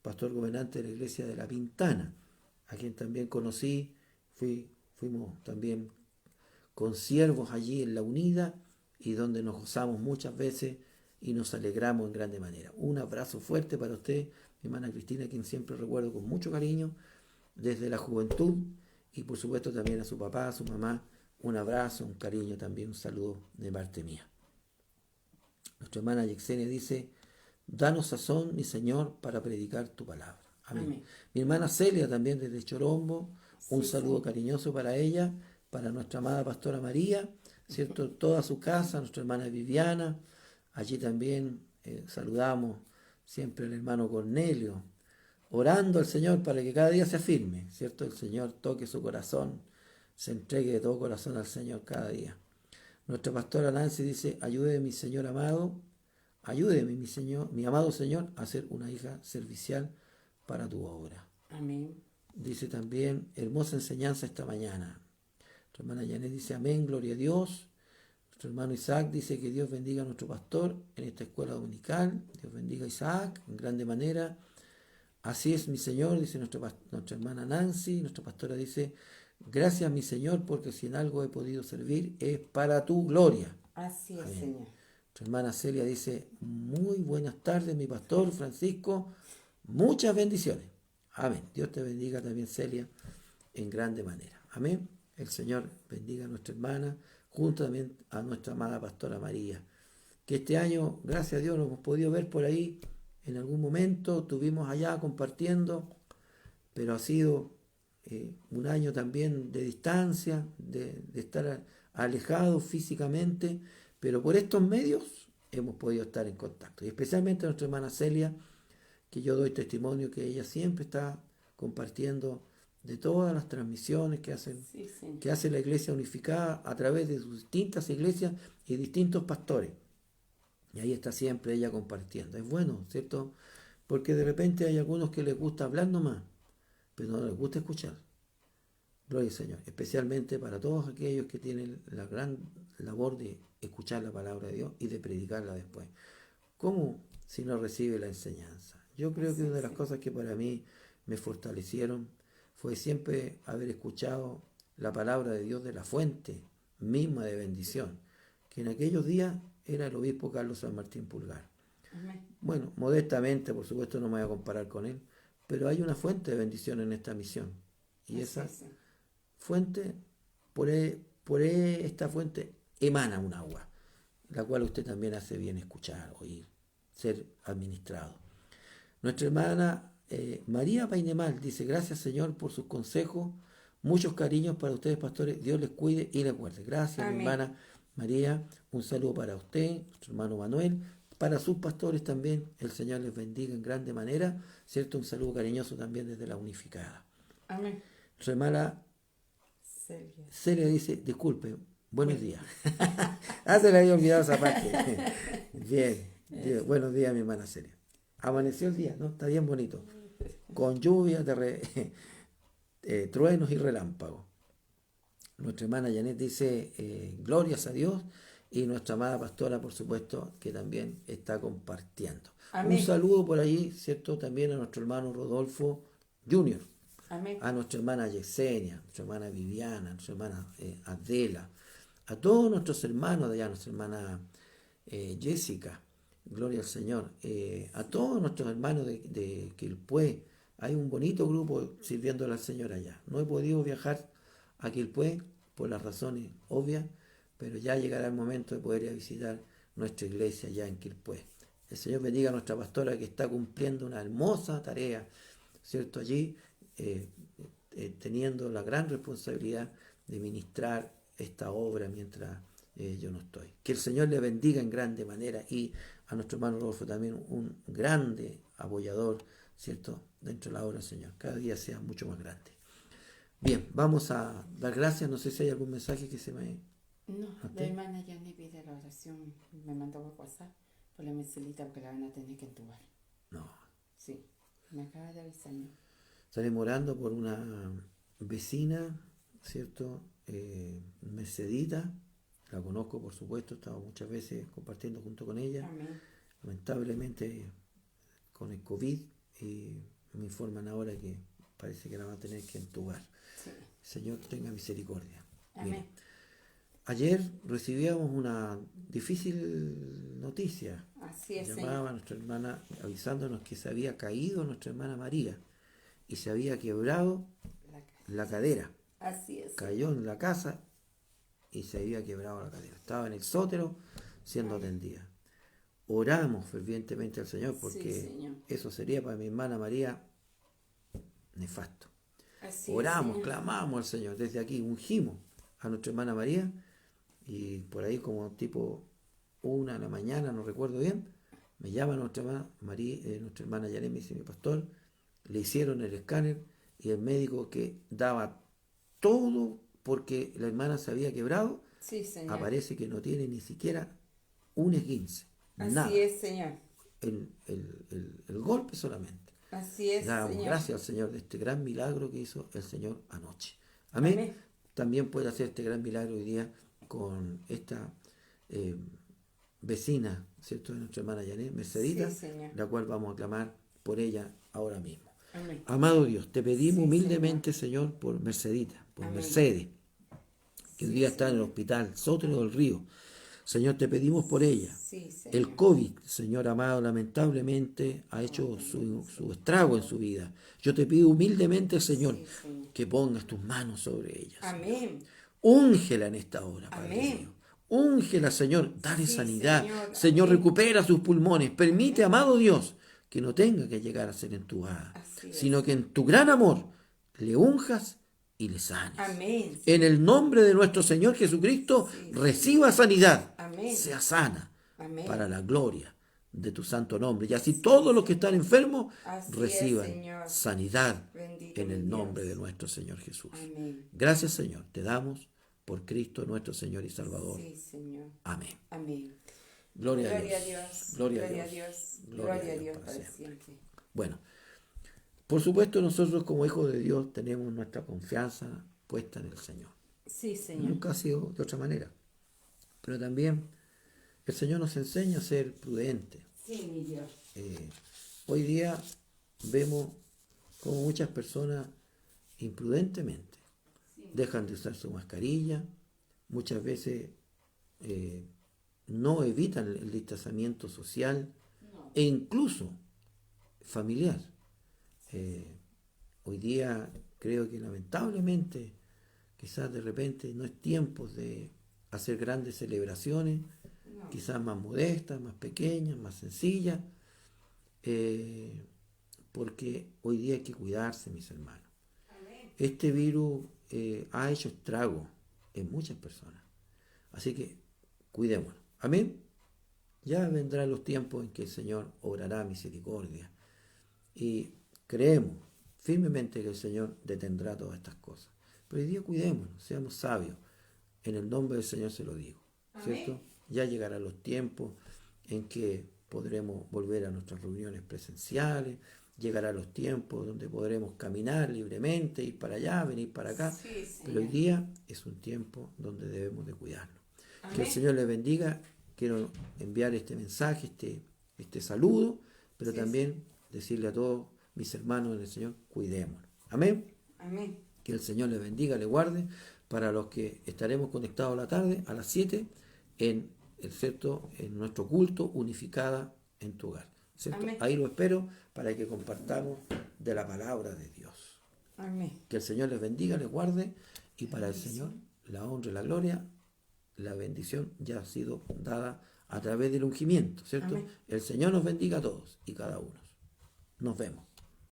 pastor gobernante de la iglesia de La Pintana, a quien también conocí, fuimos también consiervos allí en la Unida y donde nos gozamos muchas veces y nos alegramos en grande manera. Un abrazo fuerte para usted, mi hermana Cristina, quien siempre recuerdo con mucho cariño desde la juventud, y por supuesto también a su papá, a su mamá, un abrazo, un cariño también, un saludo de parte mía. Nuestra hermana Yexenia dice, danos sazón, mi Señor, para predicar tu palabra. Amén. Amén. Mi hermana Celia también desde Chorombo, un Sí, saludo sí. cariñoso para ella, para nuestra amada pastora María, ¿cierto? Toda su casa, nuestra hermana Viviana, allí también saludamos siempre al hermano Cornelio, orando al Señor para que cada día se afirme, ¿cierto? El Señor toque su corazón, se entregue de todo corazón al Señor cada día. Nuestra pastora Nancy dice, ayúdeme mi Señor amado, ayúdeme mi Señor, mi amado Señor, a ser una hija servicial para tu obra. Amén. Dice también, hermosa enseñanza esta mañana. Nuestra hermana Janet dice, amén, gloria a Dios. Nuestro hermano Isaac dice que Dios bendiga a nuestro pastor en esta escuela dominical. Dios bendiga a Isaac en grande manera. Así es, mi Señor, dice nuestra hermana Nancy. Nuestra pastora dice, gracias, mi Señor, porque si en algo he podido servir es para tu gloria. Así es, Amén. Señor. Nuestra hermana Celia dice, muy buenas tardes, mi pastor Francisco. Muchas bendiciones. Amén. Dios te bendiga también, Celia, en grande manera. Amén. El Señor bendiga a nuestra hermana, junto también a nuestra amada pastora María. Que este año, gracias a Dios, nos hemos podido ver por ahí en algún momento. Estuvimos allá compartiendo, pero ha sido un año también de distancia, de estar alejados físicamente, pero por estos medios hemos podido estar en contacto. Y especialmente a nuestra hermana Celia, que yo doy testimonio que ella siempre está compartiendo de todas las transmisiones que Sí, sí. hace la Iglesia Unificada a través de sus distintas iglesias y distintos pastores. Y ahí está siempre ella compartiendo. Es bueno, ¿cierto? Porque de repente hay algunos que les gusta hablar nomás, pero no les gusta escuchar. Gloria al Señor. Especialmente para todos aquellos que tienen la gran labor de escuchar la palabra de Dios y de predicarla después. ¿Cómo si no recibe la enseñanza? Yo creo que una de las cosas que para mí me fortalecieron fue siempre haber escuchado la palabra de Dios de la fuente misma de bendición, que en aquellos días era el obispo Carlos San Martín Pulgar. Amén. Bueno, modestamente, por supuesto, no me voy a comparar con él, pero hay una fuente de bendición en esta misión. Y Así esa es. fuente, esta fuente emana un agua, la cual usted también hace bien escuchar, oír, ser administrado. Nuestra hermana María Painemal dice, gracias Señor por sus consejos, muchos cariños para ustedes pastores, Dios les cuide y les guarde. Gracias mi Amén. hermana María, un saludo para usted, nuestro hermano Manuel, para sus pastores también, el Señor les bendiga en grande manera, ¿cierto? Un saludo cariñoso también desde la Unificada. Amén. Nuestra hermana Celia. Celia dice, disculpe, buenos días. Se le había olvidado esa parte. Bien, buenos días mi hermana Celia. Amaneció el día, ¿no? Está bien bonito. Con lluvia, truenos y relámpagos. Nuestra hermana Janet dice, glorias a Dios. Y nuestra amada pastora, por supuesto, que también está compartiendo. Amén. Un saludo por ahí, ¿cierto? También a nuestro hermano Rodolfo Junior. Amén. A nuestra hermana Yesenia, nuestra hermana Viviana, nuestra hermana Adela, a todos nuestros hermanos de allá, nuestra hermana Jessica, gloria al Señor, a todos nuestros hermanos de Quilpué. Hay un bonito grupo sirviéndole al Señor allá. No he podido viajar a Quilpué por las razones obvias, pero ya llegará el momento de poder ir a visitar nuestra iglesia allá en Quilpué. El Señor bendiga a nuestra pastora que está cumpliendo una hermosa tarea, ¿cierto? Allí, teniendo la gran responsabilidad de ministrar esta obra mientras yo no estoy. Que el Señor le bendiga en grande manera, y a nuestro hermano Rodolfo también un grande apoyador, ¿cierto? Dentro de la obra del Señor. Cada día sea mucho más grande. Bien, vamos a dar gracias. No sé si hay algún mensaje que se me... No, ¿A la ti? hermana ya me pide la oración, me mandó por WhatsApp por la meselita porque la van a tener que entubar. No. Sí, me acaba de avisarme. Estaremos orando por una vecina, ¿cierto? Mercedita. La conozco, por supuesto, he estado muchas veces compartiendo junto con ella. Amén. Lamentablemente, con el COVID, me informan ahora que parece que la van a tener que entubar. Sí. Señor, tenga misericordia. Amén. Bien. Ayer recibíamos una difícil noticia. Así es, Llamaba Señor. a nuestra hermana avisándonos que se había caído nuestra hermana María y se había quebrado La casa. la cadera. Así es. Cayó en la casa y se había quebrado la cadera. Estaba en el sótero siendo atendida. Oramos fervientemente al Señor porque Sí, Señor. eso sería para mi hermana María nefasto. Así Oramos, es, Señor. clamamos al Señor. Desde aquí ungimos a nuestra hermana María y por ahí como tipo 1 de la mañana, no recuerdo bien, me llama nuestra hermana María, nuestra hermana Yaret, me dice mi pastor, le hicieron el escáner y el médico que daba todo porque la hermana se había quebrado, Sí, Señor. aparece que no tiene ni siquiera un esguince, nada, Así es, Señor. el golpe solamente. Así es, Damos Señor. gracias al Señor de este gran milagro que hizo el Señor anoche. Amén. Amén. También puede hacer este gran milagro hoy día con esta vecina, ¿cierto? De nuestra hermana Yanet, Mercedita, Sí, Señor. la cual vamos a clamar por ella ahora mismo. Amén. Amado Dios, te pedimos Sí, humildemente, Señor, por Mercedita, por Amén. Mercedes, que hoy Sí, día está en el Señor. hospital Sótero del Río. Señor, te pedimos por ella. Sí, Señor. El COVID, Señor amado, lamentablemente ha hecho su estrago en su vida. Yo te pido humildemente, Señor, Sí, Señor. que pongas tus manos sobre ella. Señor. Amén. Úngela en esta hora, Padre Amén. mío. Úngela, Señor, dale Sí, sanidad. Señor. Señor, Amén. recupera sus pulmones. Permite, amado Dios, que no tenga que llegar a ser entubada, Así es. sino que en tu gran amor le unjas y le sanes. Amén. En el nombre de nuestro Señor Jesucristo, Sí, reciba sanidad. Amén. Sea sana Amén. para la gloria de tu santo nombre. Y así todos los que están enfermos Así es, reciban Señor. sanidad Bendito en el mi nombre Dios. de nuestro Señor Jesús. Amén. Gracias, Señor. Te damos por Cristo nuestro Señor y Salvador. Sí, Señor. Amén. Amén. Gloria a Gloria a Dios. Dios. Gloria a Gloria a Dios. Dios. Gloria Gloria a Dios para para siempre. siempre. Bueno, por supuesto nosotros como hijos de Dios tenemos nuestra confianza puesta en el Señor. Sí, Señor. Nunca ha sido de otra manera. Pero también el Señor nos enseña a ser prudentes. Sí, mi Dios. Hoy día vemos como muchas personas imprudentemente dejan de usar su mascarilla, muchas veces no evitan el distanciamiento social No. e incluso familiar. Hoy día creo que lamentablemente quizás de repente no es tiempo de hacer grandes celebraciones, No. quizás más modestas, más pequeñas, más sencillas, porque hoy día hay que cuidarse, mis hermanos. Amén. Este virus ha hecho estrago en muchas personas, así que cuidémonos. Amén. Ya vendrán los tiempos en que el Señor obrará misericordia y creemos firmemente que el Señor detendrá todas estas cosas. Pero hoy día cuidémonos, seamos sabios. En el nombre del Señor se lo digo, ¿cierto? Amén. Ya llegarán los tiempos en que podremos volver a nuestras reuniones presenciales, llegarán los tiempos donde podremos caminar libremente, ir para allá, venir para acá. Sí, Pero hoy Señor. día es un tiempo donde debemos de cuidarnos. Que el Amén. Señor les bendiga. Quiero enviar este mensaje, este saludo, pero Sí, también decirle a todos mis hermanos en el Señor, cuidémonos. Amén. Amén. Que el Señor les bendiga, les guarde. Para los que estaremos conectados a la tarde, a las 7, en nuestro culto unificada en tu hogar. ¿Cierto? Amén. Ahí lo espero para que compartamos de la palabra de Dios. Amén. Que el Señor les bendiga, les guarde, y para el Señor la honra y la gloria, la bendición ya ha sido dada a través del ungimiento, ¿cierto? Amén. El Señor nos bendiga a todos y cada uno. Nos vemos.